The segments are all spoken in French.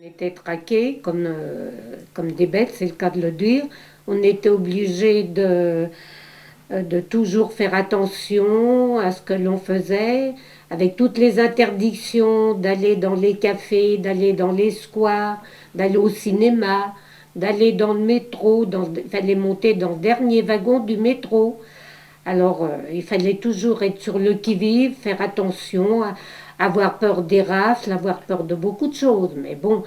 On était traqués comme des bêtes, c'est le cas de le dire. On était obligés de toujours faire attention à ce que l'on faisait, avec toutes les interdictions d'aller dans les cafés, d'aller dans les squares, d'aller au cinéma, d'aller dans le métro. Il fallait monter dans le dernier wagon du métro. Alors, il fallait toujours être sur le qui-vive, faire attention, avoir peur des rafles, avoir peur de beaucoup de choses. Mais bon,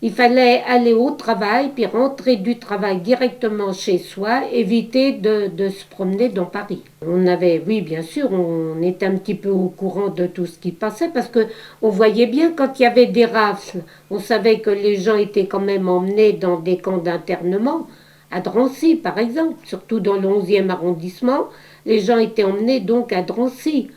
il fallait aller au travail, puis rentrer du travail directement chez soi, éviter de se promener dans Paris. On avait, oui, bien sûr, on était un petit peu au courant de tout ce qui passait, parce que on voyait bien quand il y avait des rafles, on savait que les gens étaient quand même emmenés dans des camps d'internement, à Drancy par exemple, surtout dans le 11e arrondissement, les gens étaient emmenés donc à Drancy.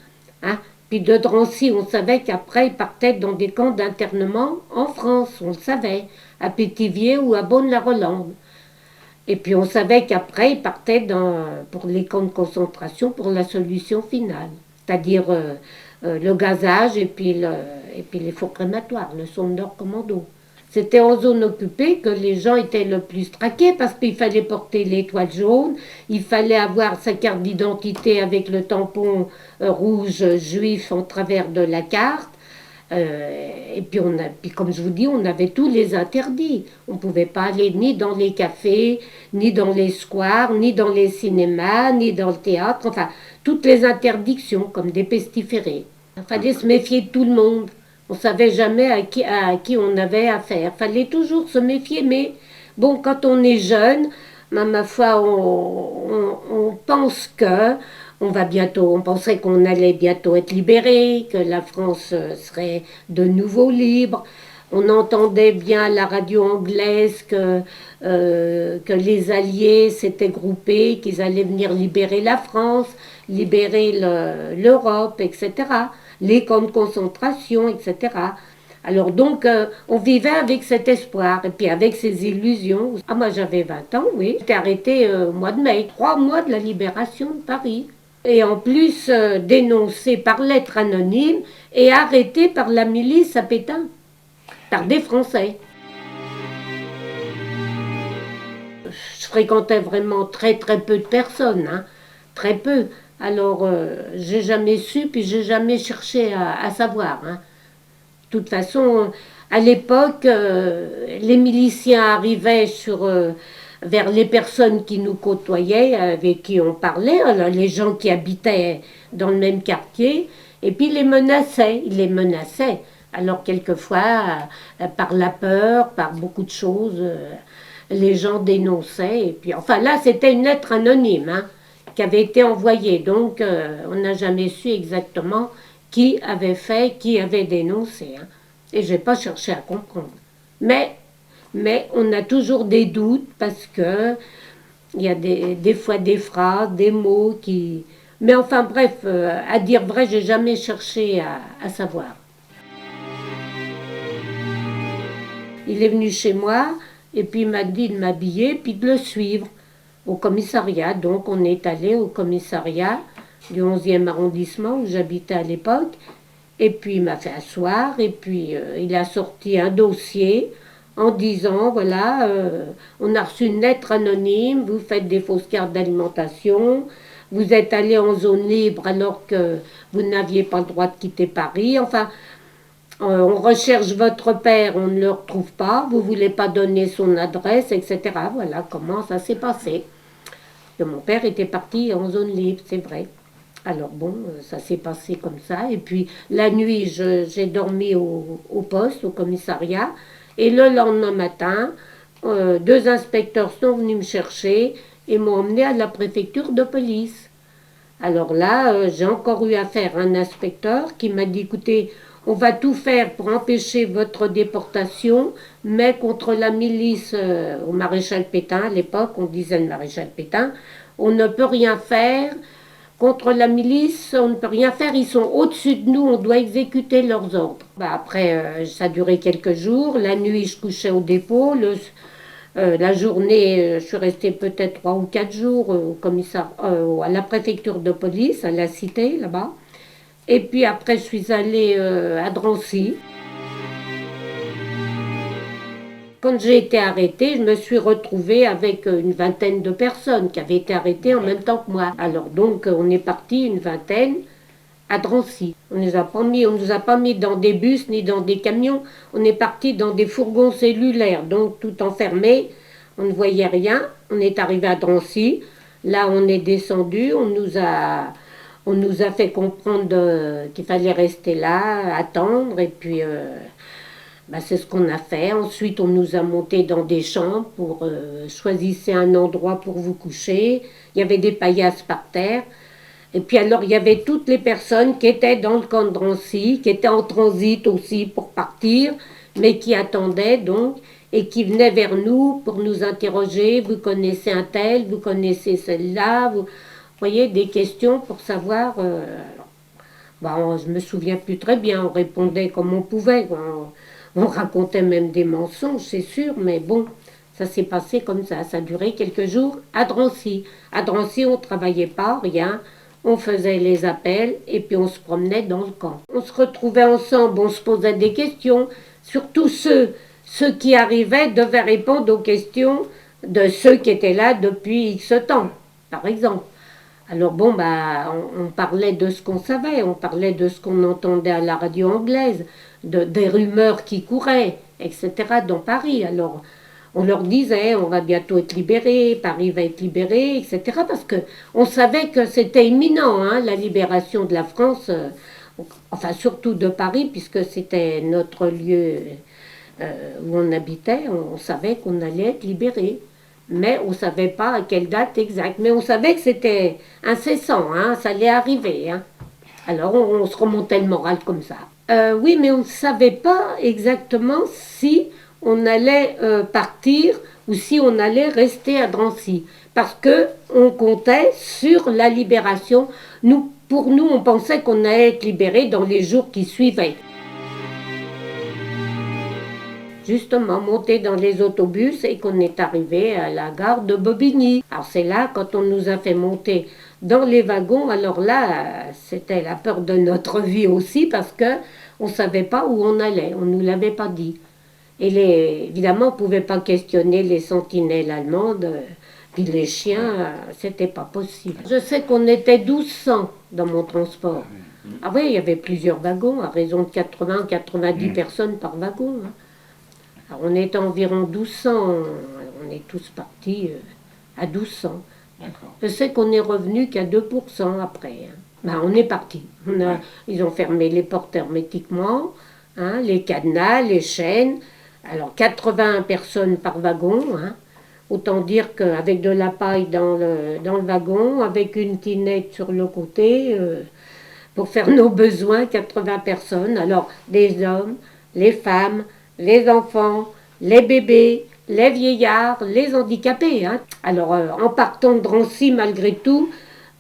Hein. Puis de Drancy, on savait qu'après, ils partaient dans des camps d'internement en France, on le savait, à Pétivier ou à Beaune-la-Rolande. Et puis on savait qu'après, ils partaient pour les camps de concentration pour la solution finale, c'est-à-dire le gazage et puis les fours crématoires, le Sondor Commando. C'était en zone occupée que les gens étaient le plus traqués parce qu'il fallait porter l'étoile jaune, il fallait avoir sa carte d'identité avec le tampon rouge juif en travers de la carte. Et puis, puis, comme je vous dis, on avait tous les interdits. On ne pouvait pas aller ni dans les cafés, ni dans les squares, ni dans les cinémas, ni dans le théâtre. Enfin, toutes les interdictions, comme des pestiférés. Il fallait se méfier de tout le monde. On ne savait jamais à qui on avait affaire. Il fallait toujours se méfier, mais bon, quand on est jeune, ma foi, on pense que on penserait qu'on allait bientôt être libéré, que la France serait de nouveau libre. On entendait bien à la radio anglaise que les Alliés s'étaient groupés, qu'ils allaient venir libérer la France, libérer l'Europe, etc. Les camps de concentration, etc. Alors donc, on vivait avec cet espoir et puis avec ces illusions. Ah, moi j'avais 20 ans, oui. J'étais arrêtée au mois de mai, 3 mois de la libération de Paris. Et en plus dénoncée par lettre anonyme et arrêtée par la milice à Pétain, par des Français. Je fréquentais vraiment très très peu de personnes, hein, très peu. Alors j'ai jamais su, puis j'ai jamais cherché à savoir. Hein. De toute façon, à l'époque, les miliciens arrivaient vers les personnes qui nous côtoyaient, avec qui on parlait, alors les gens qui habitaient dans le même quartier, et puis ils les menaçaient. Alors quelquefois, par la peur, par beaucoup de choses, les gens dénonçaient. Et puis, enfin là, c'était une lettre anonyme hein, qui avait été envoyée, donc on n'a jamais su exactement qui avait fait, qui avait dénoncé. Hein. Et je n'ai pas cherché à comprendre. Mais, mais on a toujours des doutes parce que il y a des fois des phrases, des mots qui... Mais enfin bref, à dire vrai, j'ai jamais cherché à savoir. Il est venu chez moi et puis il m'a dit de m'habiller puis de le suivre au commissariat. Donc on est allé au commissariat du 11e arrondissement où j'habitais à l'époque. Et puis il m'a fait asseoir et puis il a sorti un dossier en disant, voilà, on a reçu une lettre anonyme, vous faites des fausses cartes d'alimentation, vous êtes allé en zone libre alors que vous n'aviez pas le droit de quitter Paris. Enfin, on recherche votre père, on ne le retrouve pas, vous ne voulez pas donner son adresse, etc. Voilà comment ça s'est passé. Et mon père était parti en zone libre, c'est vrai. Alors bon, ça s'est passé comme ça. Et puis la nuit, j'ai dormi au poste, au commissariat. Et le lendemain matin, 2 inspecteurs sont venus me chercher et m'ont emmené à la préfecture de police. Alors là, j'ai encore eu affaire à un inspecteur qui m'a dit, écoutez, on va tout faire pour empêcher votre déportation, mais contre la milice au maréchal Pétain, à l'époque, on disait le maréchal Pétain, on ne peut rien faire. Contre la milice, on ne peut rien faire, ils sont au-dessus de nous, on doit exécuter leurs ordres. Après, ça a duré quelques jours. La nuit, je couchais au dépôt. La journée, je suis restée peut-être 3 ou 4 jours au à la préfecture de police, à la cité, là-bas. Et puis après, je suis allée à Drancy. Quand j'ai été arrêtée, je me suis retrouvée avec une vingtaine de personnes qui avaient été arrêtées en même temps que moi. Alors donc, on est parti une vingtaine à Drancy. On nous a pas mis dans des bus ni dans des camions. On est parti dans des fourgons cellulaires, donc tout enfermé. On ne voyait rien. On est arrivé à Drancy. Là, on est descendu. On nous a fait comprendre qu'il fallait rester là, attendre. Et puis, c'est ce qu'on a fait. Ensuite, on nous a monté dans des chambres pour choisissez un endroit pour vous coucher. Il y avait des paillasses par terre. Et puis alors, il y avait toutes les personnes qui étaient dans le camp de Drancy, qui étaient en transit aussi pour partir, mais qui attendaient donc, et qui venaient vers nous pour nous interroger. Vous connaissez un tel, vous connaissez celle-là, vous voyez, des questions pour savoir. Je me souviens plus très bien, on répondait comme on pouvait. On racontait même des mensonges, c'est sûr, mais bon, ça s'est passé comme ça. Ça a duré quelques jours à Drancy. À Drancy, on ne travaillait pas, rien. On faisait les appels et puis on se promenait dans le camp. On se retrouvait ensemble, on se posait des questions. Surtout ceux qui arrivaient devaient répondre aux questions de ceux qui étaient là depuis X temps, par exemple. Alors bon, on parlait de ce qu'on savait, on parlait de ce qu'on entendait à la radio anglaise, des rumeurs qui couraient, etc. dans Paris. Alors on leur disait, on va bientôt être libéré, Paris va être libéré, etc. Parce que on savait que c'était imminent, hein, la libération de la France, enfin surtout de Paris, puisque c'était notre lieu où on habitait, on savait qu'on allait être libéré. Mais on ne savait pas à quelle date exacte. Mais on savait que c'était incessant, hein, ça allait arriver. Hein. Alors on se remontait le moral comme ça. Oui, mais on ne savait pas exactement si on allait partir ou si on allait rester à Drancy. Parce que on comptait sur la libération. Pour nous, on pensait qu'on allait être libéré dans les jours qui suivaient. Justement, monter dans les autobus et qu'on est arrivé à la gare de Bobigny. Alors c'est là, quand on nous a fait monter dans les wagons, alors là, c'était la peur de notre vie aussi parce que on ne savait pas où on allait, on ne nous l'avait pas dit. Et évidemment, on ne pouvait pas questionner les sentinelles allemandes, puis les chiens, c'était pas possible. Je sais qu'on était 1200 dans mon transport. Ah oui, il y avait plusieurs wagons, à raison de 80-90 personnes par wagon. Hein. Alors on était environ 1200, on est tous partis à 1200. D'accord. Je sais qu'on est revenu qu'à 2% après. Hein. On est parti. Ils ont fermé les portes hermétiquement, hein, les cadenas, les chaînes. Alors 80 personnes par wagon. Hein. Autant dire qu'avec de la paille dans le wagon, avec une tinette sur le côté, pour faire nos besoins, 80 personnes. Alors des hommes, les femmes, les enfants, les bébés, les vieillards, les handicapés. Hein. Alors, en partant de Drancy, malgré tout,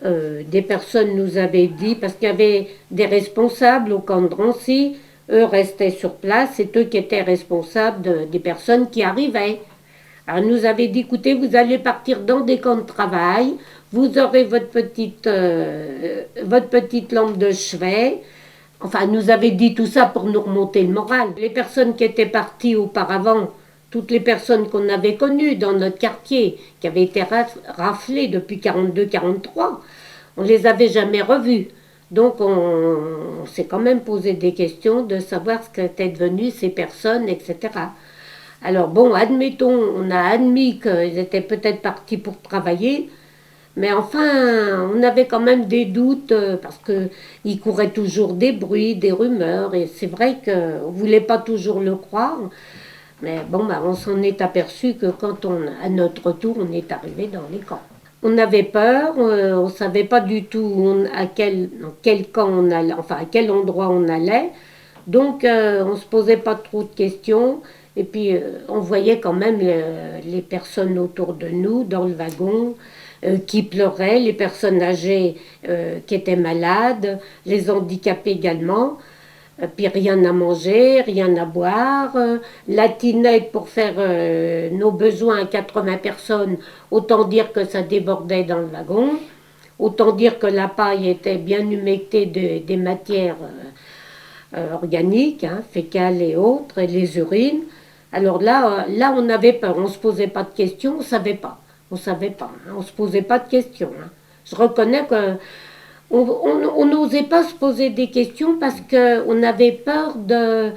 des personnes nous avaient dit, parce qu'il y avait des responsables au camp de Drancy, eux restaient sur place, c'est eux qui étaient responsables des personnes qui arrivaient. Alors, ils nous avaient dit, écoutez, vous allez partir dans des camps de travail, vous aurez votre petite lampe de chevet. Enfin, nous avait dit tout ça pour nous remonter le moral. Les personnes qui étaient parties auparavant, toutes les personnes qu'on avait connues dans notre quartier, qui avaient été raflées depuis 42-43, on ne les avait jamais revues. Donc on s'est quand même posé des questions de savoir ce qu'étaient devenues ces personnes, etc. Alors bon, admettons, on a admis qu'ils étaient peut-être partis pour travailler, mais enfin, on avait quand même des doutes parce qu'il courait toujours des bruits, des rumeurs, et c'est vrai qu'on ne voulait pas toujours le croire. Mais bon, on s'en est aperçu que quand à notre retour, on est arrivé dans les camps. On avait peur, on ne savait pas du tout dans quel camp on allait, enfin à quel endroit on allait. Donc on ne se posait pas trop de questions. Et puis on voyait quand même les personnes autour de nous, dans le wagon, qui pleuraient, les personnes âgées qui étaient malades, les handicapés également. Puis rien à manger, rien à boire, la tinette pour faire nos besoins à 80 personnes, autant dire que ça débordait dans le wagon, autant dire que la paille était bien humectée des matières organiques, hein, fécales et autres, et les urines. Alors là, on avait peur, on ne se posait pas de questions, on ne savait pas. On savait pas, hein, on ne se posait pas de questions, hein. Je reconnais que on n'osait pas se poser des questions parce qu'on avait peur de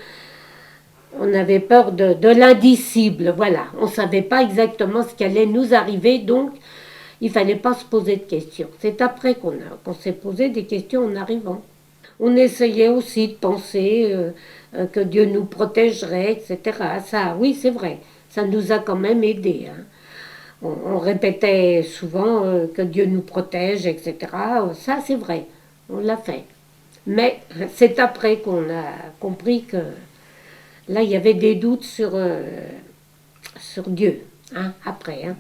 l'indicible, voilà. On ne savait pas exactement ce qui allait nous arriver, donc il ne fallait pas se poser de questions. C'est après qu'on s'est posé des questions en arrivant. On essayait aussi de penser que Dieu nous protégerait, etc. Ça, oui, c'est vrai. Ça nous a quand même aidés, hein. On répétait souvent que Dieu nous protège, etc. Ça, c'est vrai. On l'a fait. Mais c'est après qu'on a compris que là, il y avait des doutes sur Dieu, hein, après. Hein.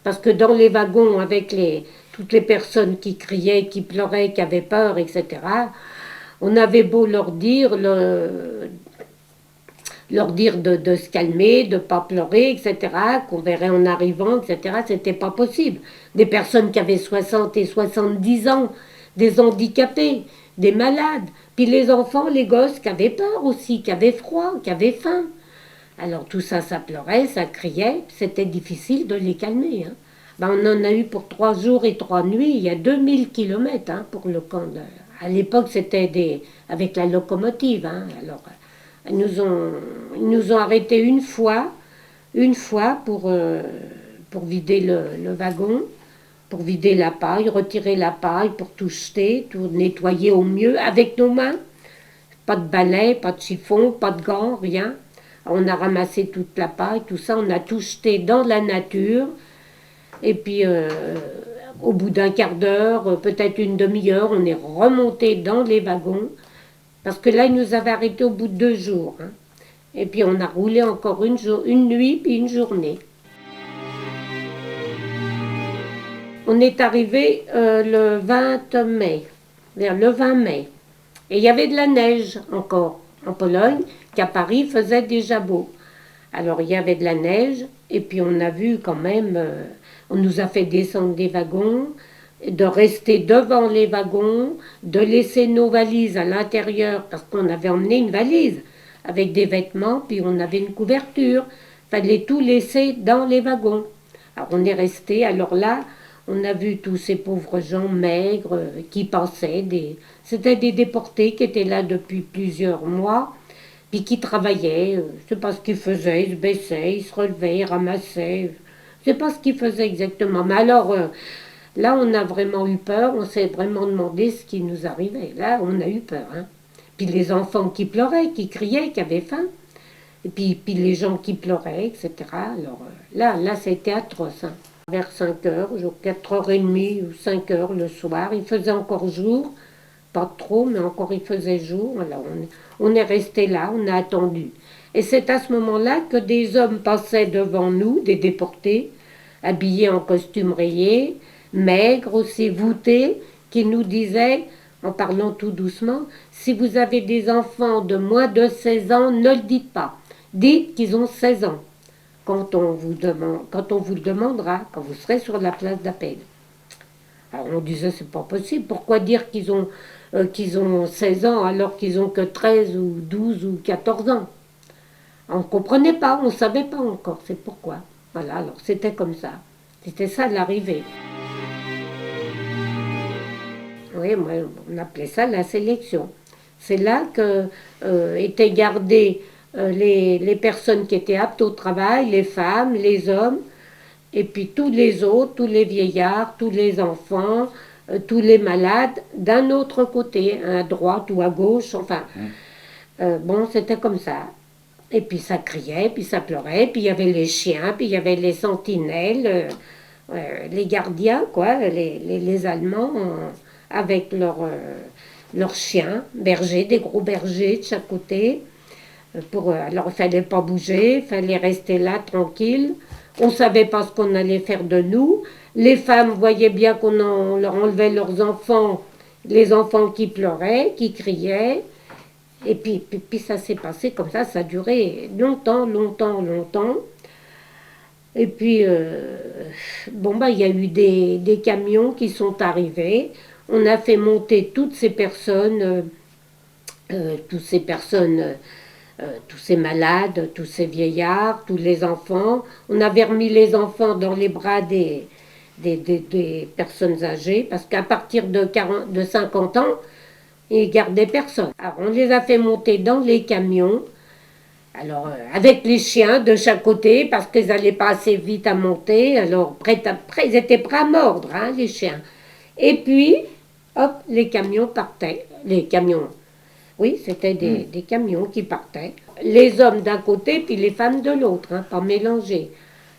Parce que dans les wagons, avec toutes les personnes qui criaient, qui pleuraient, qui avaient peur, etc., on avait beau leur dire de se calmer, de ne pas pleurer, etc., qu'on verrait en arrivant, etc., c'était pas possible. Des personnes qui avaient 60 et 70 ans, des handicapés, des malades, puis les enfants, les gosses qui avaient peur aussi, qui avaient froid, qui avaient faim. Alors tout ça, ça pleurait, ça criait, c'était difficile de les calmer. Hein. Ben, on en a eu pour 3 jours et 3 nuits, il y a 2000 kilomètres, hein, pour le camp. À l'époque, c'était avec la locomotive. Hein. Alors, ils nous ont arrêtés une fois pour vider le wagon, pour vider la paille, retirer la paille, pour tout jeter, tout nettoyer au mieux avec nos mains. Pas de balai, pas de chiffon, pas de gants, rien. On a ramassé toute la paille, tout ça, on a tout jeté dans la nature. Et puis, au bout d'un quart d'heure, peut-être une demi-heure, on est remonté dans les wagons. Parce que là, ils nous avaient arrêtés au bout de 2 jours. Hein. Et puis, on a roulé encore une nuit, puis une journée. On est arrivé le 20 mai, vers le 20 mai. Et il y avait de la neige encore en Pologne, qu'à Paris faisait déjà beau. Alors il y avait de la neige, et puis on a vu quand même, on nous a fait descendre des wagons, de rester devant les wagons, de laisser nos valises à l'intérieur, parce qu'on avait emmené une valise avec des vêtements, puis on avait une couverture. Fallait tout laisser dans les wagons. Alors on est resté, alors là, on a vu tous ces pauvres gens maigres qui passaient. C'était des déportés qui étaient là depuis plusieurs mois, puis qui travaillaient. Je ne sais pas ce qu'ils faisaient, ils se baissaient, ils se relevaient, ils ramassaient. Je ne sais pas ce qu'ils faisaient exactement. Mais alors, là, on a vraiment eu peur, on s'est vraiment demandé ce qui nous arrivait. Là, on a eu peur. Hein. Puis les enfants qui pleuraient, qui criaient, qui avaient faim. Et puis les gens qui pleuraient, etc. Alors là, c'était atroce. Hein. Vers 5 heures, 4h30 ou 5 heures le soir, il faisait encore jour, pas trop, mais encore il faisait jour. Voilà, on est resté là, on a attendu. Et c'est à ce moment-là que des hommes passaient devant nous, des déportés, habillés en costume rayé, maigres aussi, voûtés, qui nous disaient, en parlant tout doucement, si vous avez des enfants de moins de 16 ans, ne le dites pas. Dites qu'ils ont 16 ans quand on vous le demandera, quand vous serez sur la place d'appel. Alors on disait c'est pas possible, pourquoi dire qu'ils ont 16 ans alors qu'ils ont que 13 ou 12 ou 14 ans. On ne comprenait pas, on ne savait pas encore, c'est pourquoi. Voilà, alors c'était comme ça. C'était ça l'arrivée. Oui, moi, on appelait ça la sélection. C'est là que étaient gardés les personnes qui étaient aptes au travail, les femmes, les hommes, et puis tous les autres, tous les vieillards, tous les enfants, tous les malades, d'un autre côté, à droite ou à gauche, enfin. Bon, c'était comme ça. Et puis ça criait, puis ça pleurait, puis il y avait les chiens, puis il y avait les sentinelles, les gardiens, quoi, les Allemands, avec leurs chiens, bergers, des gros bergers de chaque côté. Alors il ne fallait pas bouger, il fallait rester là tranquille. On ne savait pas ce qu'on allait faire de nous. Les femmes voyaient bien qu'on leur enlevait leurs enfants, les enfants qui pleuraient, qui criaient. Et puis ça s'est passé comme ça a duré longtemps, longtemps, longtemps. Et puis, bon, bah, il y a eu des camions qui sont arrivés. On a fait monter toutes ces personnes tous ces malades, tous ces vieillards, tous les enfants. On avait remis les enfants dans les bras des personnes âgées, parce qu'à partir de 50 ans, ils gardaient personne. Alors on les a fait monter dans les camions, alors avec les chiens de chaque côté, parce qu'ils n'allaient pas assez vite à monter, alors ils étaient prêts à mordre, hein, les chiens. Et puis, hop, les camions partaient. Les camions, oui, c'était des camions qui partaient. Les hommes d'un côté, puis les femmes de l'autre, hein, pas mélangés.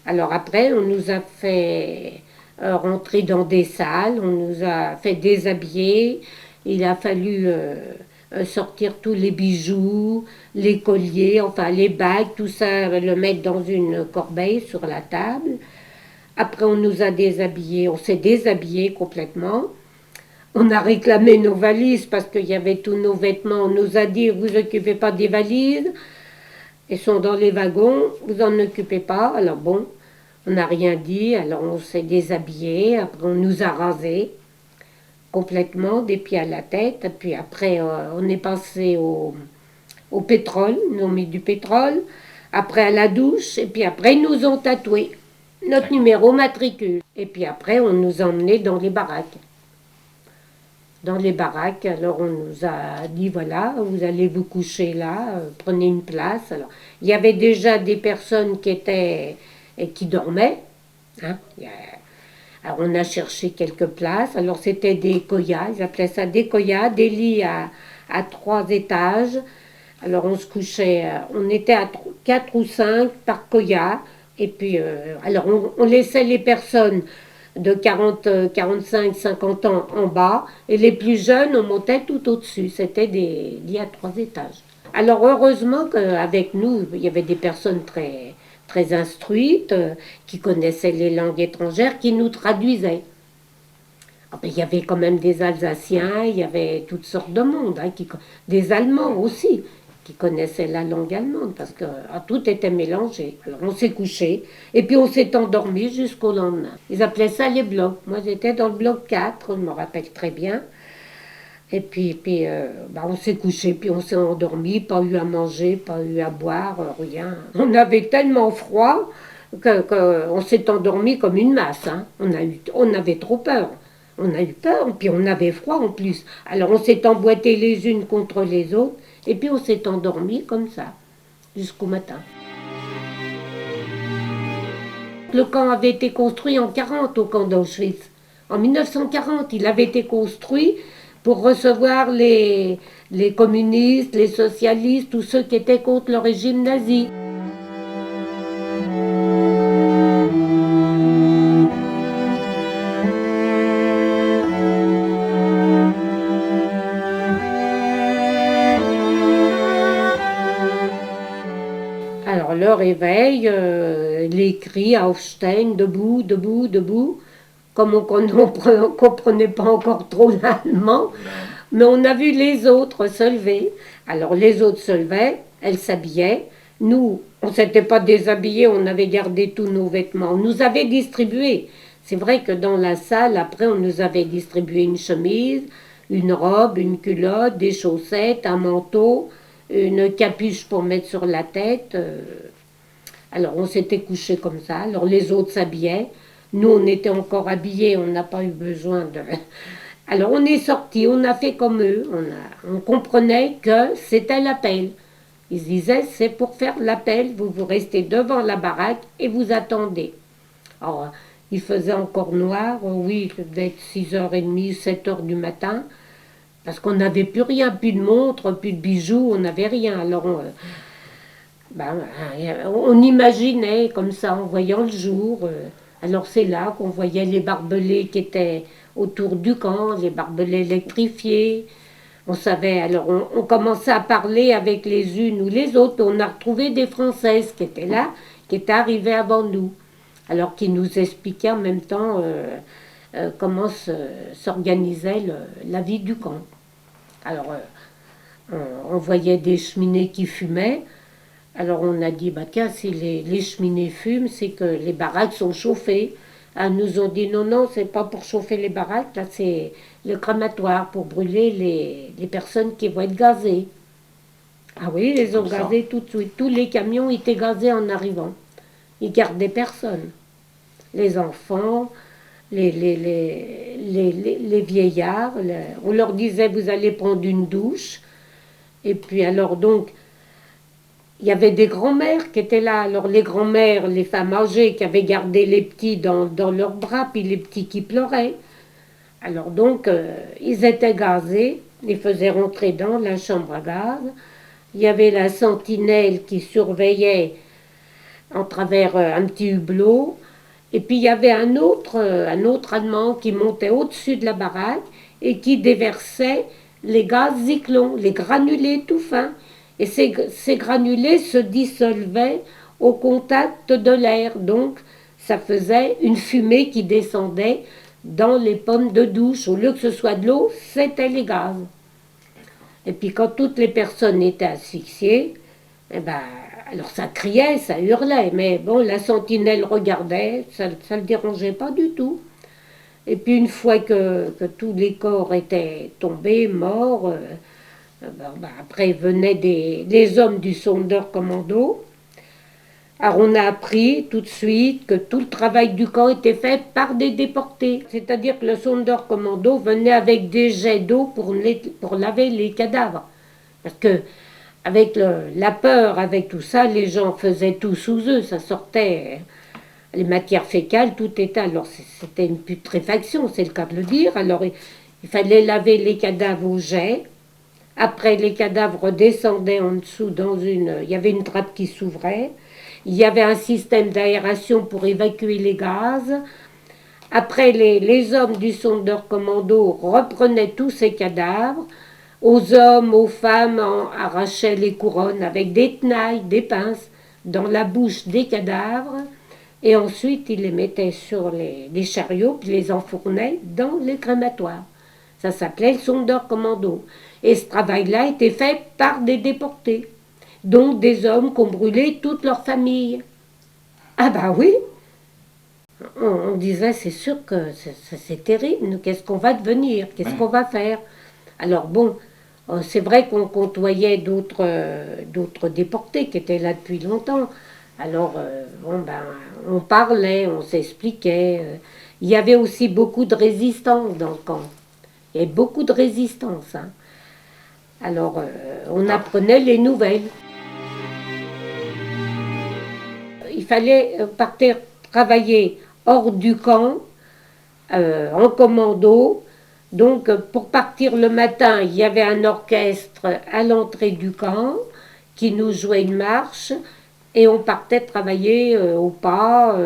Alors après, on nous a fait rentrer dans des salles, on nous a fait déshabiller. Il a fallu sortir tous les bijoux, les colliers, enfin les bagues, tout ça, le mettre dans une corbeille sur la table. Après, on nous a déshabillés, on s'est déshabillés complètement. On a réclamé nos valises parce qu'il y avait tous nos vêtements. On nous a dit, vous occupez pas des valises, elles sont dans les wagons, vous en occupez pas. Alors bon, on n'a rien dit, alors on s'est déshabillé, après on nous a rasés complètement, des pieds à la tête. Et puis après, on est passé au pétrole, ils nous ont mis du pétrole, après à la douche, et puis après ils nous ont tatoué notre numéro matricule. Et puis après, on nous a emmenés dans les baraques. Dans les baraques, alors on nous a dit, voilà, vous allez vous coucher là, prenez une place. Alors, il y avait déjà des personnes qui dormaient. Hein. Alors on a cherché quelques places. Alors c'était des koyas, ils appelaient ça des koyas, des lits à 3 étages. Alors on se couchait, on était à 4 ou 5 par koya. Et puis, alors on laissait les personnes de 40, 45, 50 ans en bas, et les plus jeunes, on montait tout au-dessus. C'était des lits à 3 étages. Alors heureusement qu'avec nous, il y avait des personnes très instruites, qui connaissaient les langues étrangères, qui nous traduisaient. Ah ben, il y avait quand même des Alsaciens, il y avait toutes sortes de monde, hein, des Allemands aussi, qui connaissaient la langue allemande, parce que tout était mélangé. Alors on s'est couché, et puis on s'est endormi jusqu'au lendemain. Ils appelaient ça les blocs. Moi j'étais dans le bloc 4, je me rappelle très bien. Et puis on s'est couché, puis on s'est endormi, pas eu à manger, pas eu à boire, rien. On avait tellement froid qu'on s'est endormi comme une masse. Hein. On avait trop peur. On a eu peur, puis on avait froid en plus. Alors on s'est emboîté les unes contre les autres, et puis on s'est endormi comme ça, jusqu'au matin. Le camp avait été construit en 1940 au camp d'Auschwitz. En 1940, il avait été construit pour recevoir les communistes, les socialistes, tous ceux qui étaient contre le régime nazi. Alors le réveil, les cris à Aufstehen, debout, debout, debout, comme on ne comprenait pas encore trop l'allemand, mais on a vu les autres se lever. Alors les autres se levaient, elles s'habillaient. Nous, on ne s'était pas déshabillés, on avait gardé tous nos vêtements. On nous avait distribué. C'est vrai que dans la salle, après, on nous avait distribué une chemise, une robe, une culotte, des chaussettes, un manteau, une capuche pour mettre sur la tête. Alors on s'était couché comme ça. Alors les autres s'habillaient. Nous, on était encore habillés, on n'a pas eu besoin de... Alors on est sortis, on a fait comme eux, on comprenait que c'était l'appel. Ils disaient, c'est pour faire l'appel, vous restez devant la baraque et vous attendez. Alors, il faisait encore noir, oui, il devait être 6h30, 7h du matin, parce qu'on n'avait plus rien, plus de montre, plus de bijoux, on n'avait rien. Alors on imaginait comme ça en voyant le jour. Alors c'est là qu'on voyait les barbelés qui étaient autour du camp, les barbelés électrifiés. On savait, alors on commençait à parler avec les unes ou les autres. On a retrouvé des Françaises qui étaient là, qui étaient arrivées avant nous. Alors qui nous expliquaient en même temps comment s'organisait la vie du camp. Alors on voyait des cheminées qui fumaient. Alors on a dit, tiens, si les cheminées fument, c'est que les baraques sont chauffées. Elles nous ont dit, non, non, c'est pas pour chauffer les baraques, là c'est le crématoire, pour brûler les personnes qui vont être gazées. Ah oui, ils les ont tout ça. gazés tout de suite. Tous les camions étaient gazés en arrivant. Ils gardaient personne. Les enfants, les vieillards. On leur disait, vous allez prendre une douche. Et puis alors donc, il y avait des grands-mères qui étaient là. Alors les grands-mères, les femmes âgées qui avaient gardé les petits dans leurs bras, puis les petits qui pleuraient. Alors donc, ils étaient gazés, les faisaient rentrer dans la chambre à gaz. Il y avait la sentinelle qui surveillait en travers un petit hublot. Et puis il y avait un autre Allemand qui montait au-dessus de la baraque et qui déversait les gaz Zyklon, les granulés tout fins. Et ces granulés se dissolvaient au contact de l'air. Donc ça faisait une fumée qui descendait dans les pommes de douche. Au lieu que ce soit de l'eau, c'était les gaz. Et puis quand toutes les personnes étaient asphyxiées, eh ben, alors ça criait, ça hurlait, mais bon, la sentinelle regardait, ça ne le dérangeait pas du tout. Et puis une fois que tous les corps étaient tombés, morts, après venaient les hommes du sondeur commando. Alors on a appris tout de suite que tout le travail du camp était fait par des déportés. C'est-à-dire que le sondeur commando venait avec des jets d'eau pour laver les cadavres. Parce que avec la peur, avec tout ça, les gens faisaient tout sous eux, ça sortait, les matières fécales, tout était. Alors c'était une putréfaction, c'est le cas de le dire. Alors il fallait laver les cadavres au jet. Après, les cadavres descendaient en dessous dans une. Il y avait une trappe qui s'ouvrait. Il y avait un système d'aération pour évacuer les gaz. Après, les hommes du sondeur commando reprenaient tous ces cadavres. Aux hommes, aux femmes, on arrachait les couronnes avec des tenailles, des pinces, dans la bouche des cadavres. Et ensuite, ils les mettaient sur les chariots, puis les enfournaient dans les crématoires. Ça s'appelait le sondeur commando. Et ce travail-là était fait par des déportés, donc des hommes qui ont brûlé toute leur famille. Ah bah oui, on disait c'est sûr que c'est terrible, qu'est-ce qu'on va devenir, qu'est-ce qu'on Ouais. va faire. Alors bon, c'est vrai qu'on côtoyait d'autres déportés qui étaient là depuis longtemps. Alors, bon, ben, on parlait, on s'expliquait. Il y avait aussi beaucoup de résistance dans le camp. Il y avait beaucoup de résistance, hein. Alors, on Ah, apprenait les nouvelles. Il fallait partir travailler hors du camp, en commando. Donc, pour partir le matin, il y avait un orchestre à l'entrée du camp qui nous jouait une marche et on partait travailler au pas,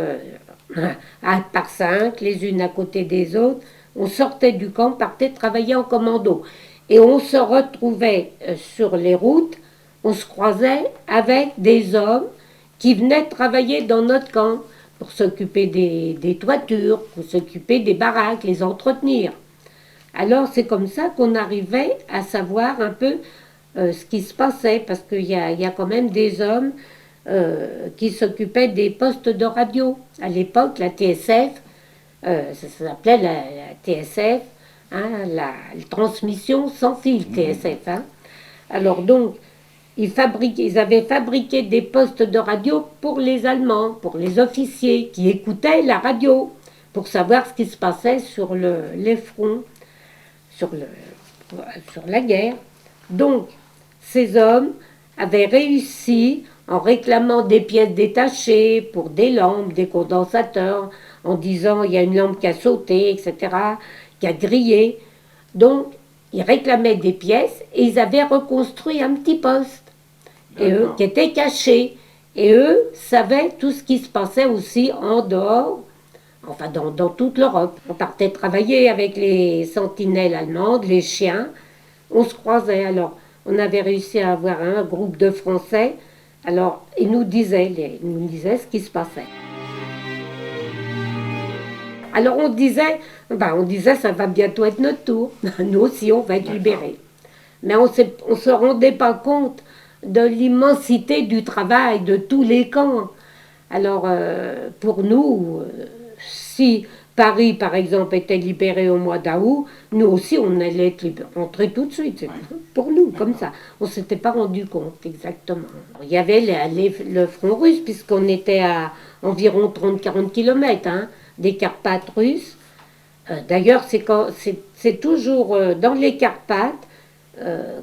par cinq, les unes à côté des autres. On sortait du camp, partait travailler en commando. Et on se retrouvait sur les routes, on se croisait avec des hommes qui venaient travailler dans notre camp pour s'occuper des toitures, pour s'occuper des baraques, les entretenir. Alors c'est comme ça qu'on arrivait à savoir un peu ce qui se passait, parce qu'il y a quand même des hommes qui s'occupaient des postes de radio. À l'époque, la TSF, ça s'appelait la TSF, hein, la transmission sans fil TSF. Hein. Alors donc, ils avaient fabriqué des postes de radio pour les Allemands, pour les officiers qui écoutaient la radio, pour savoir ce qui se passait sur les fronts, sur, le, sur la guerre. Donc, ces hommes avaient réussi, en réclamant des pièces détachées pour des lampes, des condensateurs, en disant il y a une lampe qui a sauté, etc., qui a grillé. Donc, ils réclamaient des pièces et ils avaient reconstruit un petit poste, et eux, qui d'accord. était caché. Et eux savaient tout ce qui se passait aussi en dehors, enfin dans toute l'Europe. On partait travailler avec les sentinelles allemandes, les chiens, on se croisait. Alors, on avait réussi à avoir un groupe de Français. Alors, ils nous disaient ce qui se passait. Alors, on disait, ça va bientôt être notre tour. Nous aussi, on va être D'accord. libérés. Mais on ne se rendait pas compte de l'immensité du travail de tous les camps. Alors, pour nous, si Paris, par exemple, était libéré au mois d'août, nous aussi, on allait être rentrés tout de suite. C'est Ouais. pour nous. comme ça. On ne s'était pas rendu compte exactement. Il y avait le front russe, puisqu'on était à environ 30-40 km des Carpates russes. D'ailleurs, c'est toujours dans les Carpates,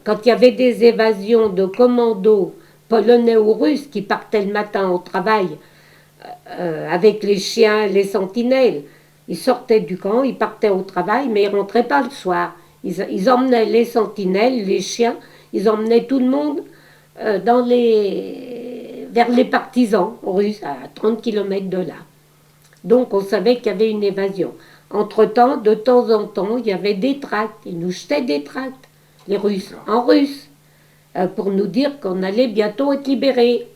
quand il y avait des évasions de commandos polonais ou russes qui partaient le matin au travail avec les chiens, les sentinelles. Ils sortaient du camp, ils partaient au travail, mais ils ne rentraient pas le soir. Ils emmenaient les sentinelles, les chiens, ils emmenaient tout le monde vers les partisans russes, à 30 km de là. Donc on savait qu'il y avait une évasion. Entre-temps, de temps en temps, il y avait des tracts. Ils nous jetaient des tracts, les Russes, en russe, pour nous dire qu'on allait bientôt être libérés.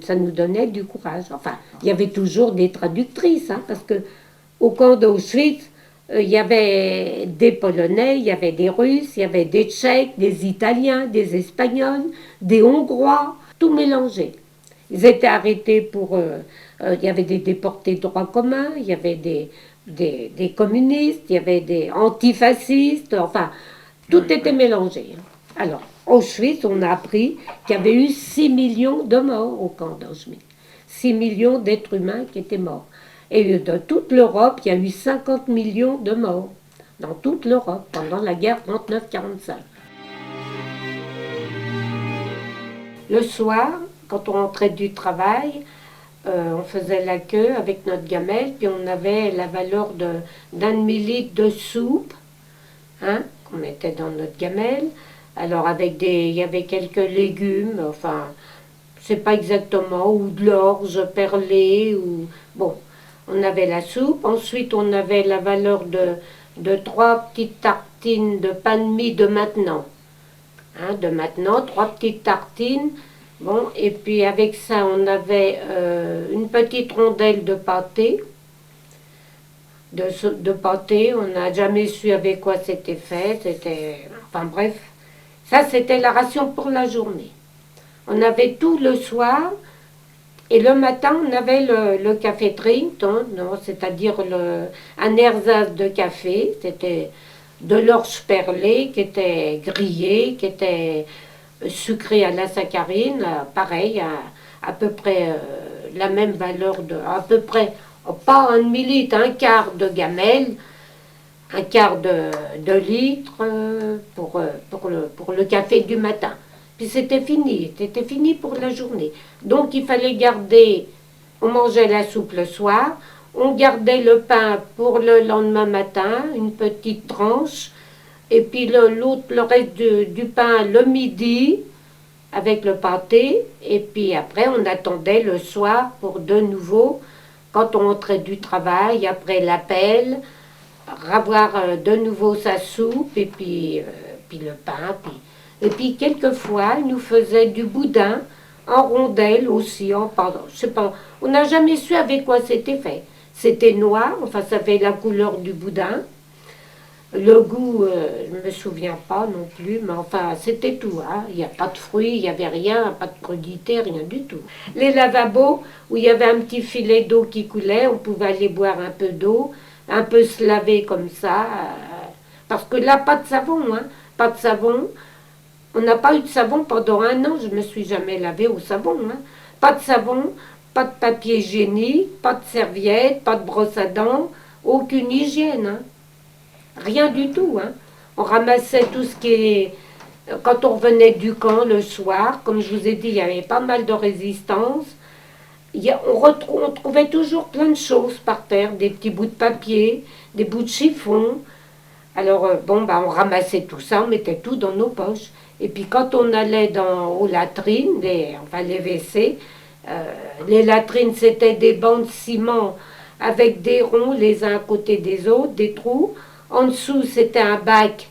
Ça nous donnait du courage. Enfin, il y avait toujours des traductrices, parce que au camp d'Auschwitz, il y avait des Polonais, il y avait des Russes, il y avait des Tchèques, des Italiens, des Espagnols, des Hongrois, tout mélangé. Ils étaient arrêtés il y avait des déportés de droit commun, il y avait des communistes, il y avait des antifascistes, enfin, tout était mélangé. Alors, Auschwitz, on a appris qu'il y avait eu 6 millions de morts au camp d'Auschwitz. 6 millions d'êtres humains qui étaient morts. Et de toute l'Europe, il y a eu 50 millions de morts. Dans toute l'Europe, pendant la guerre 39-45. Le soir, quand on rentrait du travail, on faisait la queue avec notre gamelle, puis on avait la valeur d'un demi-litre de soupe, qu'on mettait dans notre gamelle. Alors il y avait quelques légumes, enfin, je sais pas exactement, ou de l'orge perlée, ou bon, on avait la soupe. Ensuite, on avait la valeur de 3 petites tartines de pain de mie de maintenant. De maintenant, 3 petites tartines. Bon, et puis avec ça, on avait une petite rondelle de pâté. De pâté, on n'a jamais su avec quoi c'était fait. Enfin bref, ça c'était la ration pour la journée. On avait tout le soir. Et le matin, on avait le café drink, c'est-à-dire un ersatz de café. C'était de l'orge perlée qui était grillé, qui était sucré à la saccharine, pareil, à peu près la même valeur à peu près, pas un demi-litre, un quart de gamelle, un quart de litre pour le café du matin. Puis c'était fini pour la journée. Donc il fallait garder, on mangeait la soupe le soir, on gardait le pain pour le lendemain matin, une petite tranche, et puis le reste du pain le midi, avec le pâté, et puis après on attendait le soir pour de nouveau, quand on rentrait du travail, après l'appel, avoir de nouveau sa soupe, et puis le pain, et puis quelquefois, il nous faisait du boudin en rondelles aussi, pardon, je sais pas, on n'a jamais su avec quoi c'était fait. C'était noir, enfin ça fait la couleur du boudin. Le goût, je ne me souviens pas non plus, mais enfin c'était tout. Il n'y a pas de fruits, il n'y avait rien, pas de crudité, rien du tout. Les lavabos, où il y avait un petit filet d'eau qui coulait, on pouvait aller boire un peu d'eau, un peu se laver comme ça, parce que là, pas de savon, pas de savon. On n'a pas eu de savon pendant 1 an, je ne me suis jamais lavée au savon. Pas de savon, pas de papier hygiénique, pas de serviette, pas de brosse à dents, aucune hygiène. Rien du tout. On ramassait tout ce qui est... Quand on revenait du camp le soir, comme je vous ai dit, il y avait pas mal de résistance. On trouvait toujours plein de choses par terre, des petits bouts de papier, des bouts de chiffon. Alors, on ramassait tout ça, on mettait tout dans nos poches. Et puis quand on allait aux latrines, les WC, les latrines c'était des bancs de ciment avec des ronds les uns à côté des autres, des trous. En dessous c'était un bac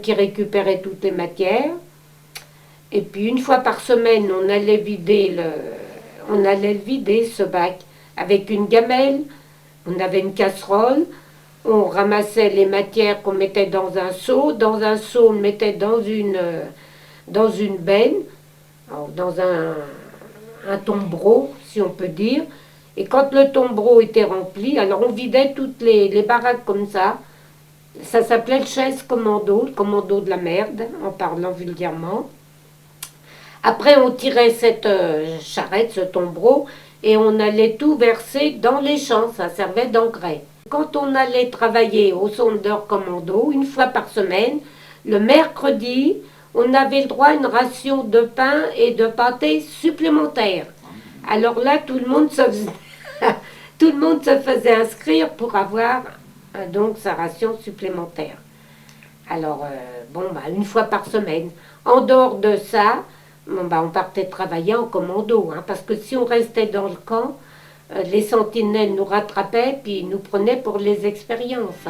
qui récupérait toutes les matières. Et puis une fois par semaine on allait vider ce bac avec une gamelle, on avait une casserole. On ramassait les matières qu'on mettait dans un seau. Dans un seau, on le mettait dans une benne, dans un tombereau, si on peut dire. Et quand le tombereau était rempli, alors on vidait toutes les baraques comme ça. Ça s'appelait le chaise commando, le commando de la merde, en parlant vulgairement. Après, on tirait cette charrette, ce tombereau, et on allait tout verser dans les champs, ça servait d'engrais. Quand on allait travailler au Sonder Commando, une fois par semaine, le mercredi, on avait le droit à une ration de pain et de pâté supplémentaire. Alors là, tout le monde se faisait, tout le monde se faisait inscrire pour avoir donc sa ration supplémentaire. Alors, bon, bah, une fois par semaine. En dehors de ça, bon, bah, on partait travailler en commando, hein, parce que si on restait dans le camp, les sentinelles nous rattrapaient puis nous prenaient pour les expériences.